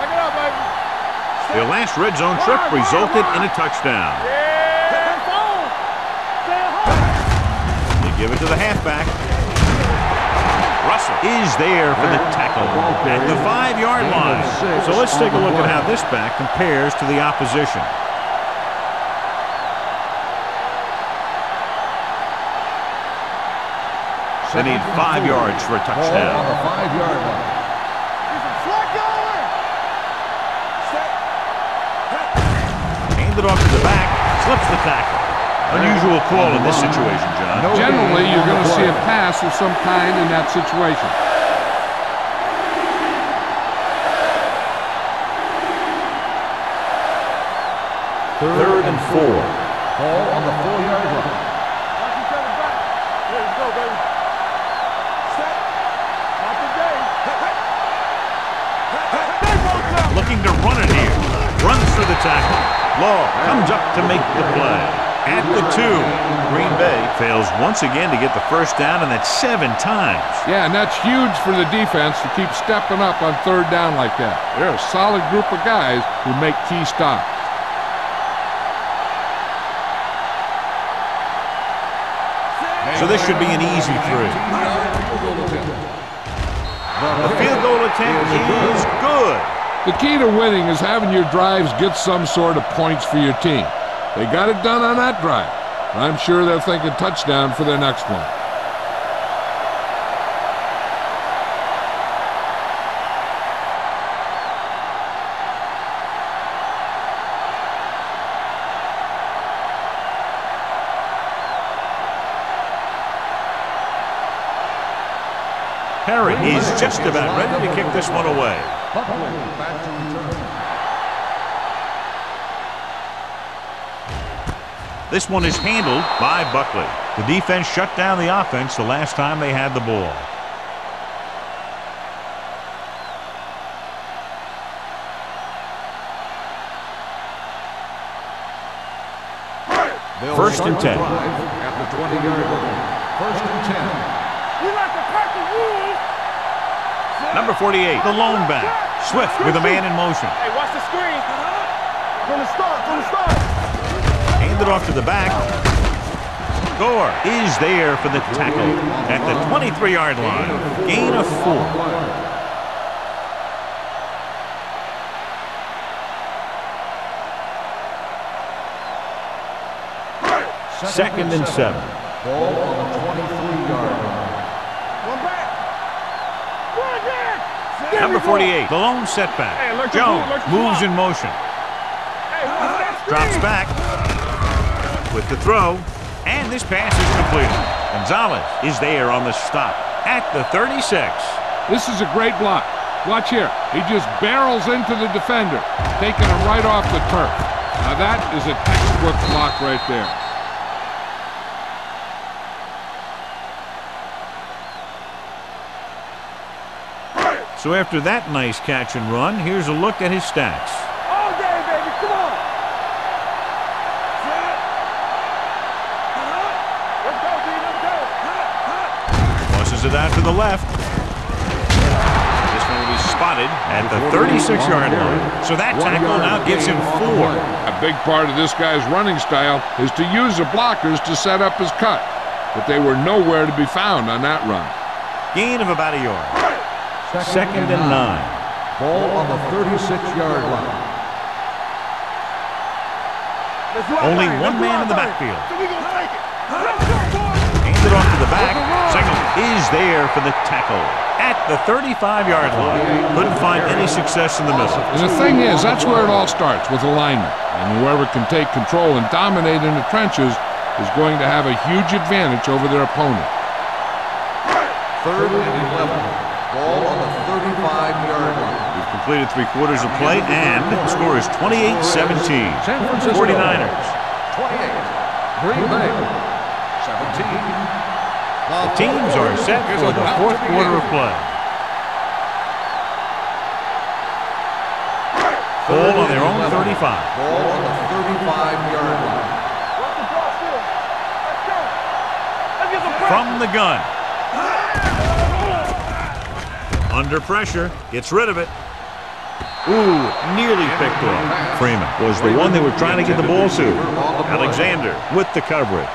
Check it out, baby. Their last red zone trip resulted in a touchdown. Yeah. Stay home. They give it to the halfback. Russell is there for the tackle at the 5-yard line. So let's take a look at how this back compares to the opposition. They need 5 yards for a Ball on touchdown. the 5-yard line. Flat going. Handed off to the back, slips the tackle. Unusual call in this situation, John. Generally, you're going to see a pass of some kind in that situation. Third and 4. Ball on the 4-yard line. Watch each other back. Here we go, baby. Set. Not today. Looking to run it here. Runs through the tackle. Law comes up to make the play. At the 2, Green Bay fails once again to get the first down, and that's 7 times. Yeah, and that's huge for the defense to keep stepping up on third down like that. They're a solid group of guys who make key stops. So this should be an easy 3. The field goal attempt is good. The key to winning is having your drives get some sort of points for your team. They got it done on that drive. I'm sure they're thinking touchdown for their next one. Perry is just about ready to kick this one away. Back to return. This one is handled by Buckley. The defense shut down the offense the last time they had the ball. First and 10. At the 20-yard line. First and 10. We like to crack the rules. Number 48, the lone back. Swift with a man in motion. Hey, watch the screen. From the start. From the start. Handed off to the back. Gore is there for the tackle at the 23-yard line. Gain of 4. Second and 7. Ball on the 23-yard line. One back. One again. Number 48, the lone setback. Jones moves in motion. Drops back with the throw, and this pass is completed. Gonzalez is there on the stop at the 36. This is a great block. Watch here. He just barrels into the defender, taking him right off the turf. Now that is a textbook block right there. So after that nice catch and run, here's a look at his stats. All day, baby, come on. Let's go, B, let's go. Tosses it out to the left. This one will be spotted at the 36-yard line. So that tackle now gives him 4. A big part of this guy's running style is to use the blockers to set up his cut. But they were nowhere to be found on that run. Gain of about a yard. Second and 9. Ball on the 36-yard line. Only one man in the backfield. So we gonna take it. Let's go, boys. Handed off to the back. Signal is there for the tackle at the 35-yard line. Couldn't find any success in the middle. And the thing is, that's where it all starts, with alignment. And whoever can take control and dominate in the trenches is going to have a huge advantage over their opponent. Third and 11. Ball on the 35-yard line. We've completed 3/4 of play, and the score is 28-17. San Francisco 49ers. 28. Green Bay 17. The teams are set for the 4th quarter of play. Ball on their own 35. Ball on the 35-yard line. What's the cross here? Let's go. Let's get some pressure. From the gun. Under pressure, gets rid of it. Ooh, nearly picked off. Freeman was the one they were trying to get the ball to. Alexander with the coverage.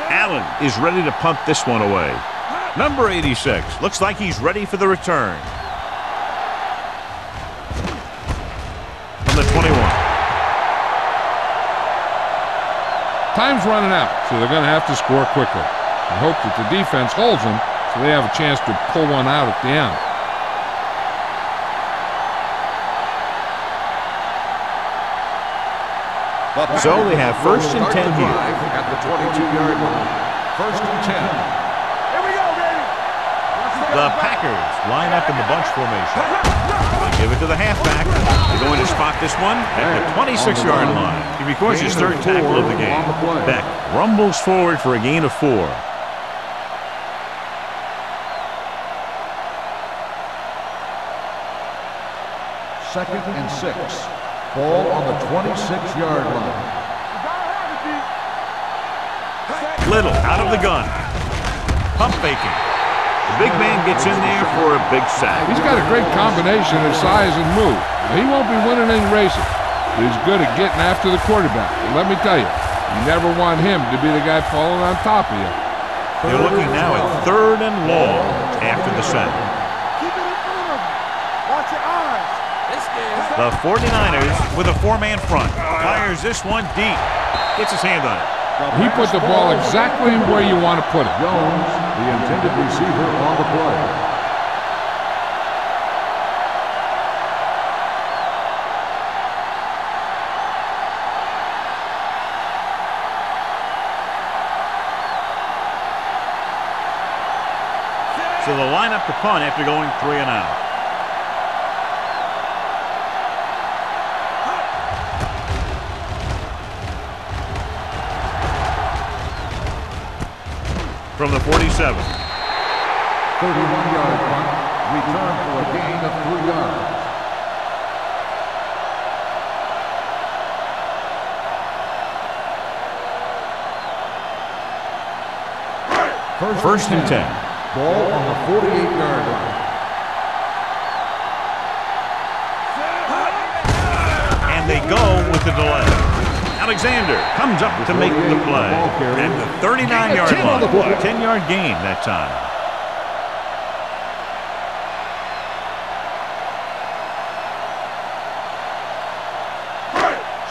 Allen is ready to punt this one away. Number 86 looks like he's ready for the return. From the 21. Time's running out, so they're going to have to score quickly. I hope that the defense holds them so they have a chance to pull one out at the end. So they have 1st and 10 here. At the 22-yard line. 1st and 10. Here we go, baby. The Packers line up in the bunch formation. They give it to the halfback. They're going to spot this one at the 26-yard line. He records his 3rd tackle of the game. Beck rumbles forward for a gain of 4. Second and 6. Ball on the 26-yard line. Little out of the gun. Pump faking. The big man gets in there for a big sack. He's got a great combination of size and move. He won't be winning any races, but he's good at getting after the quarterback. And let me tell you, you never want him to be the guy falling on top of you. They're looking now at 3rd and long after the sack. Keep it in front of you. Watch your eyes. The 49ers with a 4-man front. Fires this one deep. Gets his hand on it. He put the ball exactly where you want to put it. Jones, the intended receiver on the play. So they'll line up to punt after going 3 and out. From the 47. 31-yard punt. Return for a gain of 3 yards. First and 10. Ball on the 48-yard line. And they go with the delay. Alexander comes up to make the play at the 39-yard line. 10-yard gain that time.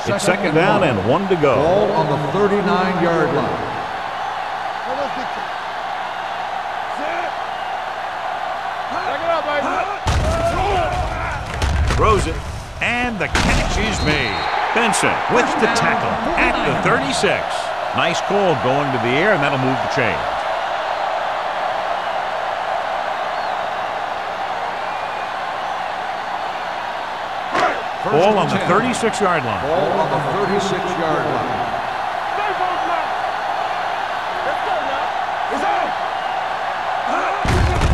It's second down and 1 to go. Ball on the 39-yard line. Throws it, and the catch is made. Benson with the tackle at the 36. Nice call going to the air, and that'll move the chains. Ball on the 36-yard line. Ball on the 36-yard line.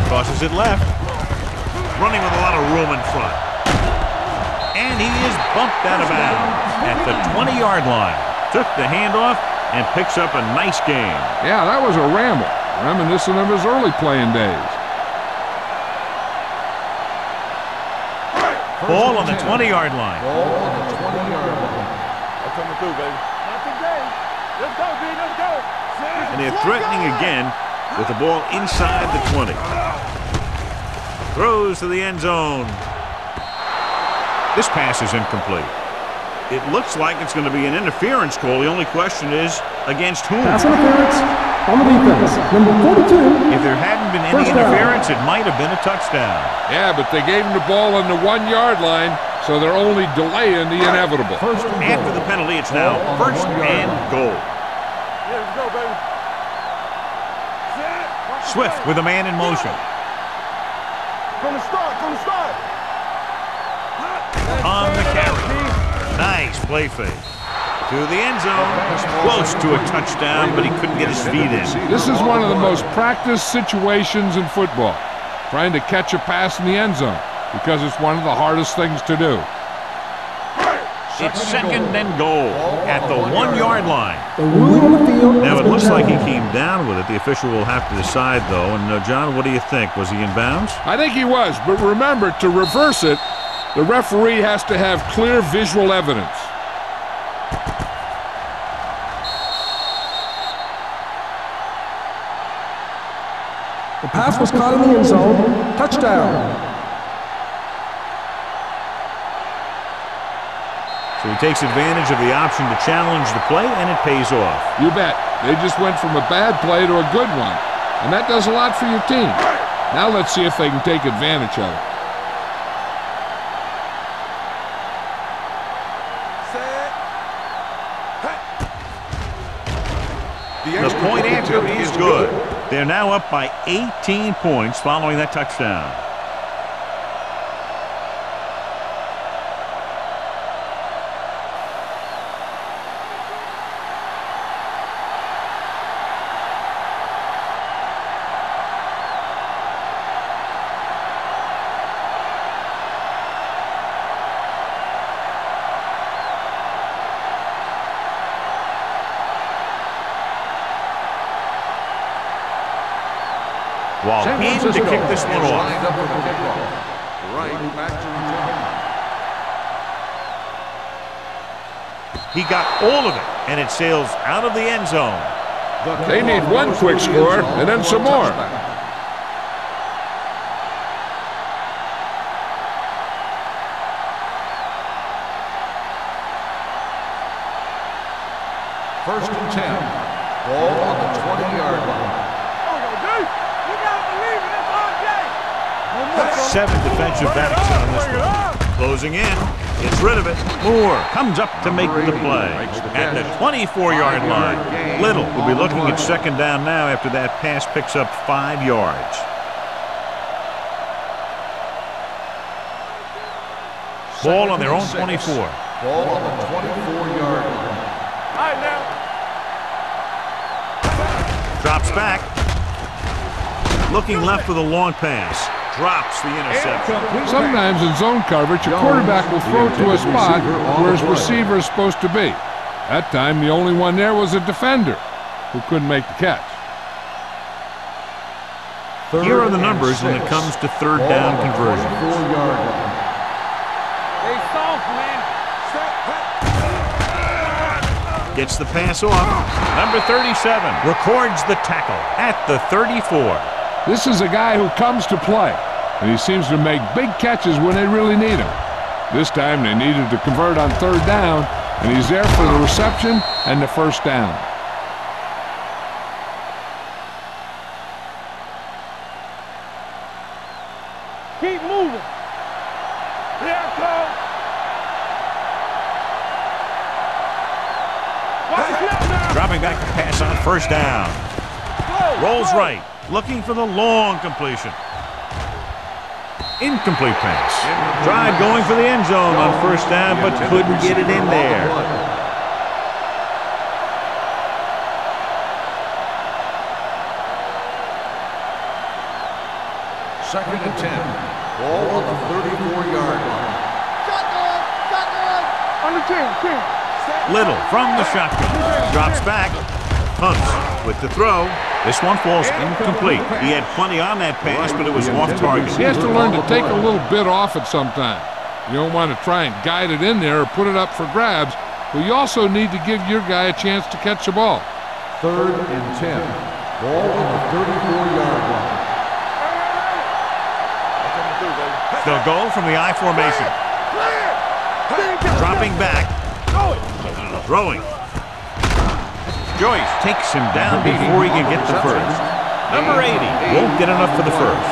Crosses it left. Running with a lot of room in front. And he is bumped out of bounds at the 20-yard line. Took the handoff and picks up a nice gain. Yeah, that was a ramble, reminiscent of his early playing days. Ball on the 20-yard line. Ball on the 20-yard line. I'm coming through, baby. Not today. Let's go, B. Let's go. And they're threatening again with the ball inside the 20. Throws to the end zone. This pass is incomplete. It looks like it's going to be an interference call. The only question is, against whom? Pass interference on the defense. Number 42. If there hadn't been any interference, it might have been a touchdown. Yeah, but they gave him the ball on the 1-yard line, so they're only delaying the inevitable. After the penalty, it's now first and goal. Yeah, let's go, baby. Swift with a man in motion. From the start, from the start. On the carry. Nice play fake. To the end zone. Close to a touchdown, but he couldn't get his feet in. This is one of the most practiced situations in football, trying to catch a pass in the end zone, because it's one of the hardest things to do. It's second and goal at the 1-yard line. The ruling on the field. Now, it looks like he came down with it. The official will have to decide, though. And, John, what do you think? Was he in bounds? I think he was, but remember, to reverse it, the referee has to have clear visual evidence. The pass was caught in the end zone. Touchdown. So he takes advantage of the option to challenge the play, and it pays off. You bet. They just went from a bad play to a good one, and that does a lot for your team. Now let's see if they can take advantage of it. The point answer is good. They're now up by 18 points following that touchdown. While in to kick this one off. He got all of it, and it sails out of the end zone. They need one quick score, and then some more. First and 10. Ball on the 20-yard line. 7 defensive backs on this one. Closing in. Gets rid of it. Moore comes up to make the play at the 24-yard line. Little will be looking at second down now after that pass picks up 5 yards. Ball on their own 24. Ball on the 24-yard line. All right, now. Drops back. Looking left with a long pass. Drops the interception. Sometimes in zone coverage, a quarterback will throw to a spot where his receiver is supposed to be. That time, the only one there was a defender who couldn't make the catch. Here are the numbers when it comes to third down conversions. They soft, man. Gets the pass off. Number 37 records the tackle at the 34. This is a guy who comes to play, and he seems to make big catches when they really need him. This time they needed to convert on third down, And he's there for the reception and the first down. Keep moving. Here it comes. Watch it now. Dropping back to pass on first down. Rolls right, looking for the long completion. Incomplete pass. Tried going for the end zone on first down, but couldn't get it in there. Second and 10. Ball on the 34-yard line. Shotgun. Shotgun. On the 10. Little from the shotgun. Drops back. Hunts with the throw. This one falls incomplete. He had plenty on that pass, but it was off target. He has to learn to take a little bit off it sometime. You don't want to try and guide it in there or put it up for grabs, but you also need to give your guy a chance to catch the ball. Third and 10. Ball on the 34-yard line. They'll go from the I formation. Dropping back. Throwing. Joyce takes him down before he can get the first. Number 80 won't get enough for the first.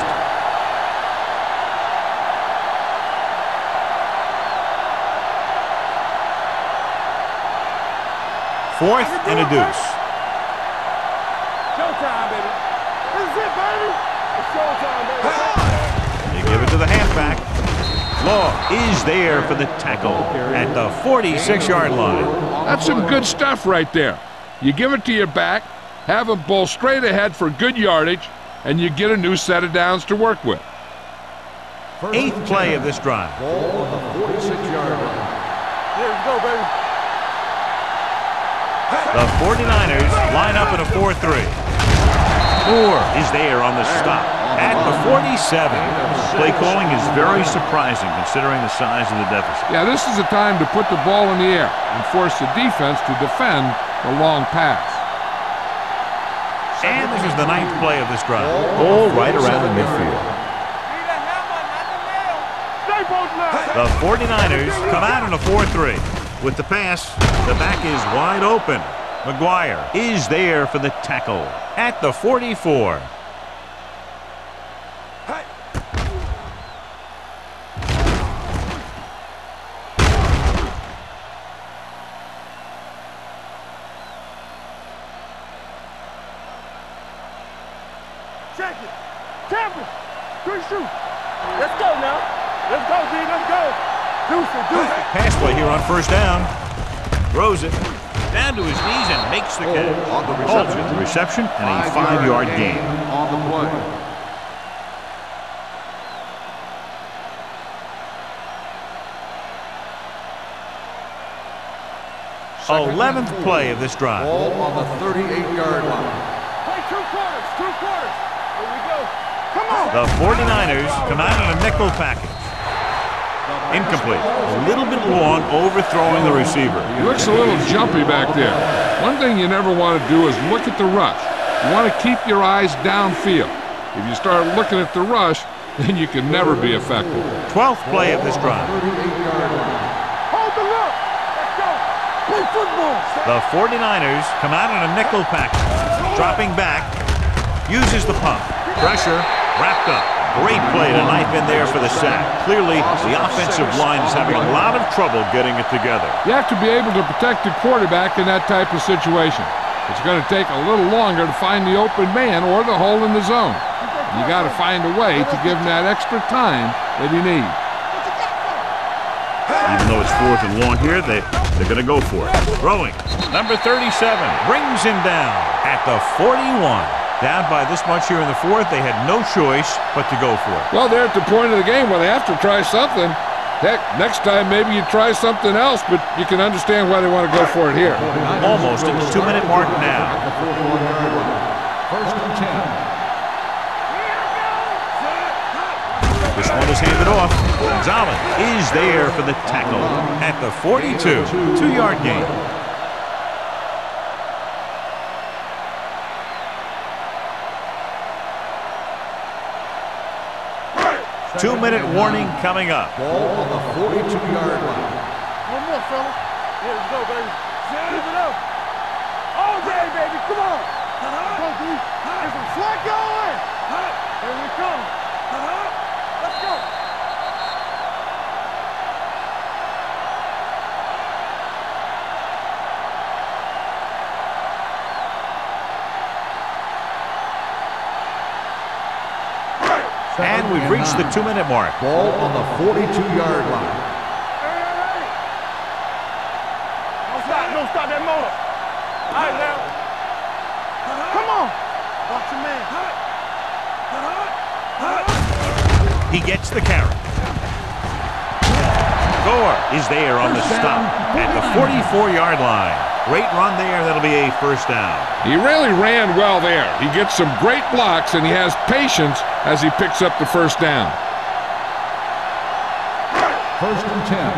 Fourth and a deuce. Showtime, baby. This is it, baby. It's showtime, baby. They give it to the halfback. Law is there for the tackle at the 46-yard line. That's some good stuff right there. You give it to your back, have him bowl straight ahead for good yardage, and you get a new set of downs to work with. Eighth play of this drive. Ball on the 46-yard line. Here we go, baby. The 49ers line up in a 4-3. Moore is there on the stop at the 47. Play calling is very surprising considering the size of the deficit. Yeah, this is the time to put the ball in the air and force the defense to defend the long pass. And this is the ninth play of this drive. All right around the midfield. The 49ers come out in a 4-3. With the pass, the back is wide open. McGuire is there for the tackle at the 44. Check it. Tampa. Good shoot. Let's go now. Let's go, D. Let's go. Deuce it, deuce it. Pass play here on first down. Throws it down to his knees and makes the catch. On the Holds it, the reception, and a 5-yard gain. On the play. 11th play of this drive. Ball on the 38-yard line. Play two quarters. Here we go. Come on. The 49ers come out in a nickel package. Incomplete. A little bit long, overthrowing the receiver. He looks a little jumpy back there. One thing you never want to do is look at the rush. You want to keep your eyes downfield. If you start looking at the rush, then you can never be effective. 12th play of this drive. 38-yard line. Hold the look. Let's go. Play football. The 49ers come out in a nickel package. Dropping back. Uses the pump. Pressure. Wrapped up. Great play to knife in there for the sack. Clearly, the offensive line is having a lot of trouble getting it together. You have to be able to protect the quarterback in that type of situation. It's going to take a little longer to find the open man or the hole in the zone. You got to find a way to give him that extra time that he needs. Even though it's fourth and long here, they're going to go for it. Throwing. Number 37 brings him down at the 41. Down by this much here in the fourth, they had no choice but to go for it. Well, they're at the point of the game where they have to try something. Heck, next time maybe you try something else, but you can understand why they want to go for it here. Almost at the 2-minute mark now. First and 10. This one is handed off. Gonzalez is there for the tackle at the 42. 2-yard gain. 2-minute warning coming up. Ball on the 42-yard line. One more, fella. Yeah, let's go, baby. Keep it up. All day, baby. Come on. Let's go, dude. There's some slack going. Here we come. Let's go. And we've reached the 2-minute mark. Ball on the 42-yard line. Don't stop that motor. All right, now. Come on. Watch your man. He gets the carry. Gore is there on the stop at the 44-yard line. Great run there. That'll be a first down. He really ran well there. He gets some great blocks, and he has patience as he picks up the first down. 1st and 10.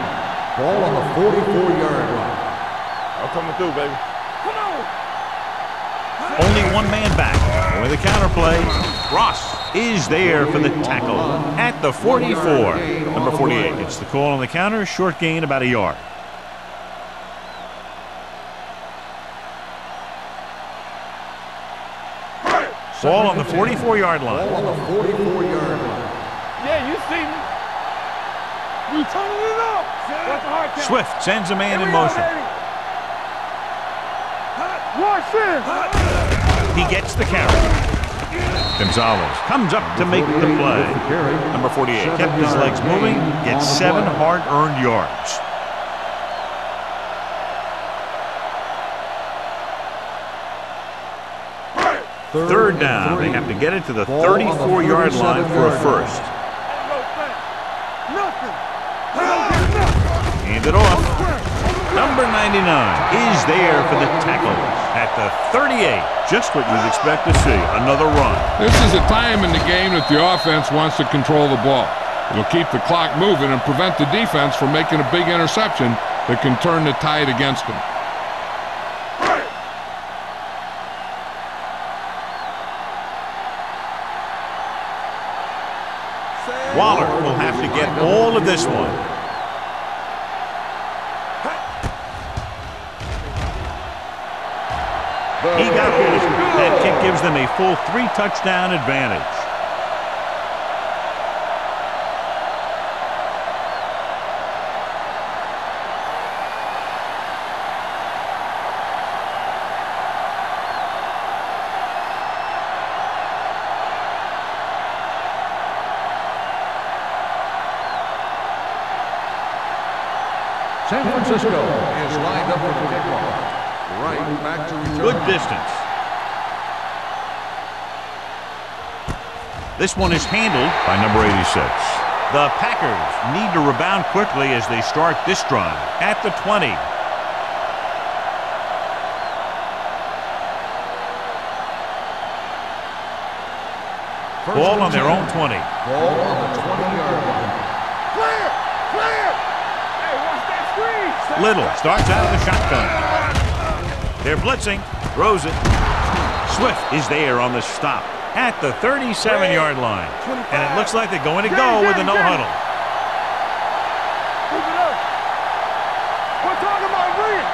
Ball on the 44-yard line. I'm coming through, baby. Come on. Only one man back. With a counter play, Ross is there for the tackle at the 44. Number 48 gets the call on the counter. Short gain, about a yard. Ball on the 44-yard line. Ball on the 44-yard line. Yeah, you see me. We turning it up. That's a hard count. Swift sends a man in motion. Watch this. He gets the carry. Gonzalez comes up to make the play. Number 48 kept his legs moving, gets 7 hard-earned yards. Third down. They have to get it to the 34-yard line for a first. Hand it off. Number 99 is there for the tackle at the 38. Just what you'd expect to see. Another run. This is a time in the game that the offense wants to control the ball. It'll keep the clock moving and prevent the defense from making a big interception that can turn the tide against them. Waller will have to get all of this one. He got hold of it. That kick gives them a full 3-touchdown advantage. San Francisco is lined up for the kickoff. Right back to return. Good distance. This one is handled by number 86. The Packers need to rebound quickly as they start this drive at the 20. Ball on their own 20. Ball on the 20-yard line. Clear! Clear! Hey, watch that screen! Little starts out of the shotgun. They're blitzing. Throws it. Swift is there on the stop at the 37-yard line. And it looks like they're going to go with a no-huddle. Move it up. We're talking about Reed.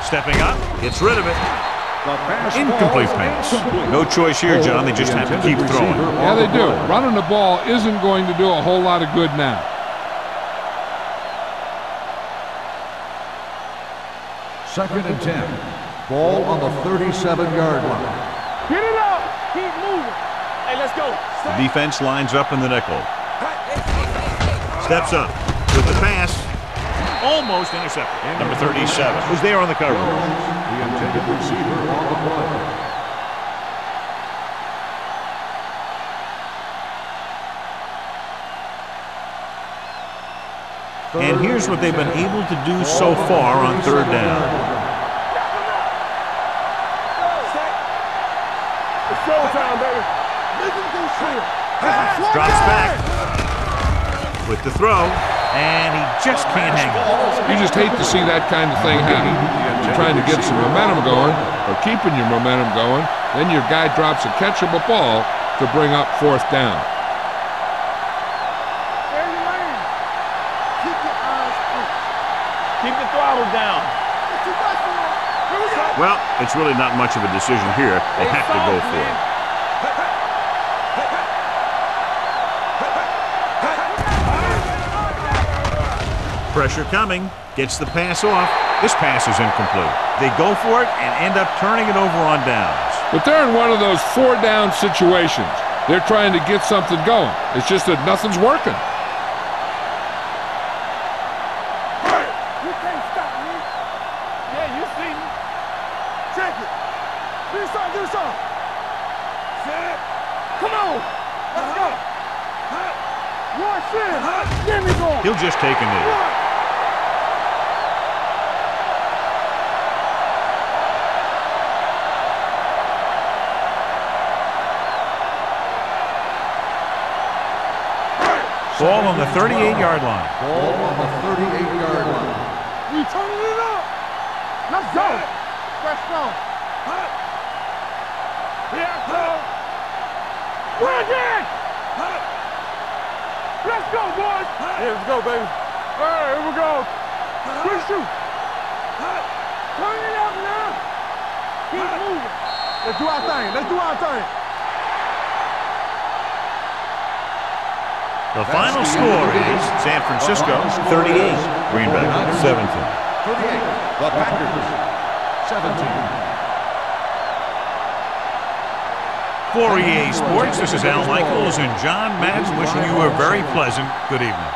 Stepping up. Gets rid of it. Incomplete pass. No choice here, John. They just have to keep throwing. Yeah, they do. Running the ball isn't going to do a whole lot of good now. Second and 10. Ball on the 37-yard line. Get it up. Keep moving. Hey, let's go. The defense lines up in the nickel. Steps up with the pass. Almost intercepted. Number 37 was there on the coverage. The intended receiver on the play. And here's what they've been able to do so far on third down. It's showtime, baby. Drops back with the throw, and he just can't hang it. You just hate to see that kind of thing happen. You're trying to get some momentum going, or keeping your momentum going, then your guy drops a catchable ball to bring up fourth down. Keep your Keep the throttle down. Well, it's really not much of a decision here. They have to go for it. Pressure coming. Gets the pass off. This pass is incomplete. They go for it and end up turning it over on downs. But they're in one of those 4-down situations. They're trying to get something going. It's just that nothing's working. You can't stop me. Yeah, you see me. Check it. Do something. Set. Come on. Let's go. Rush in. Get me going. He'll just take a knee. Ball on the 38-yard line. Ball on the 38-yard line. We turning it up. Let's go. Let's go. Here I come. Bring it. Let's go, boys. Yeah, let's go, baby. All right, here we go. Good shoot. Turn it up now. Keep moving. Let's do our thing. The final score is San Francisco 38, Green Bay 17. 38, the Packers 17. For EA Sports, this is Al Michaels and John Madden wishing you a very pleasant good evening.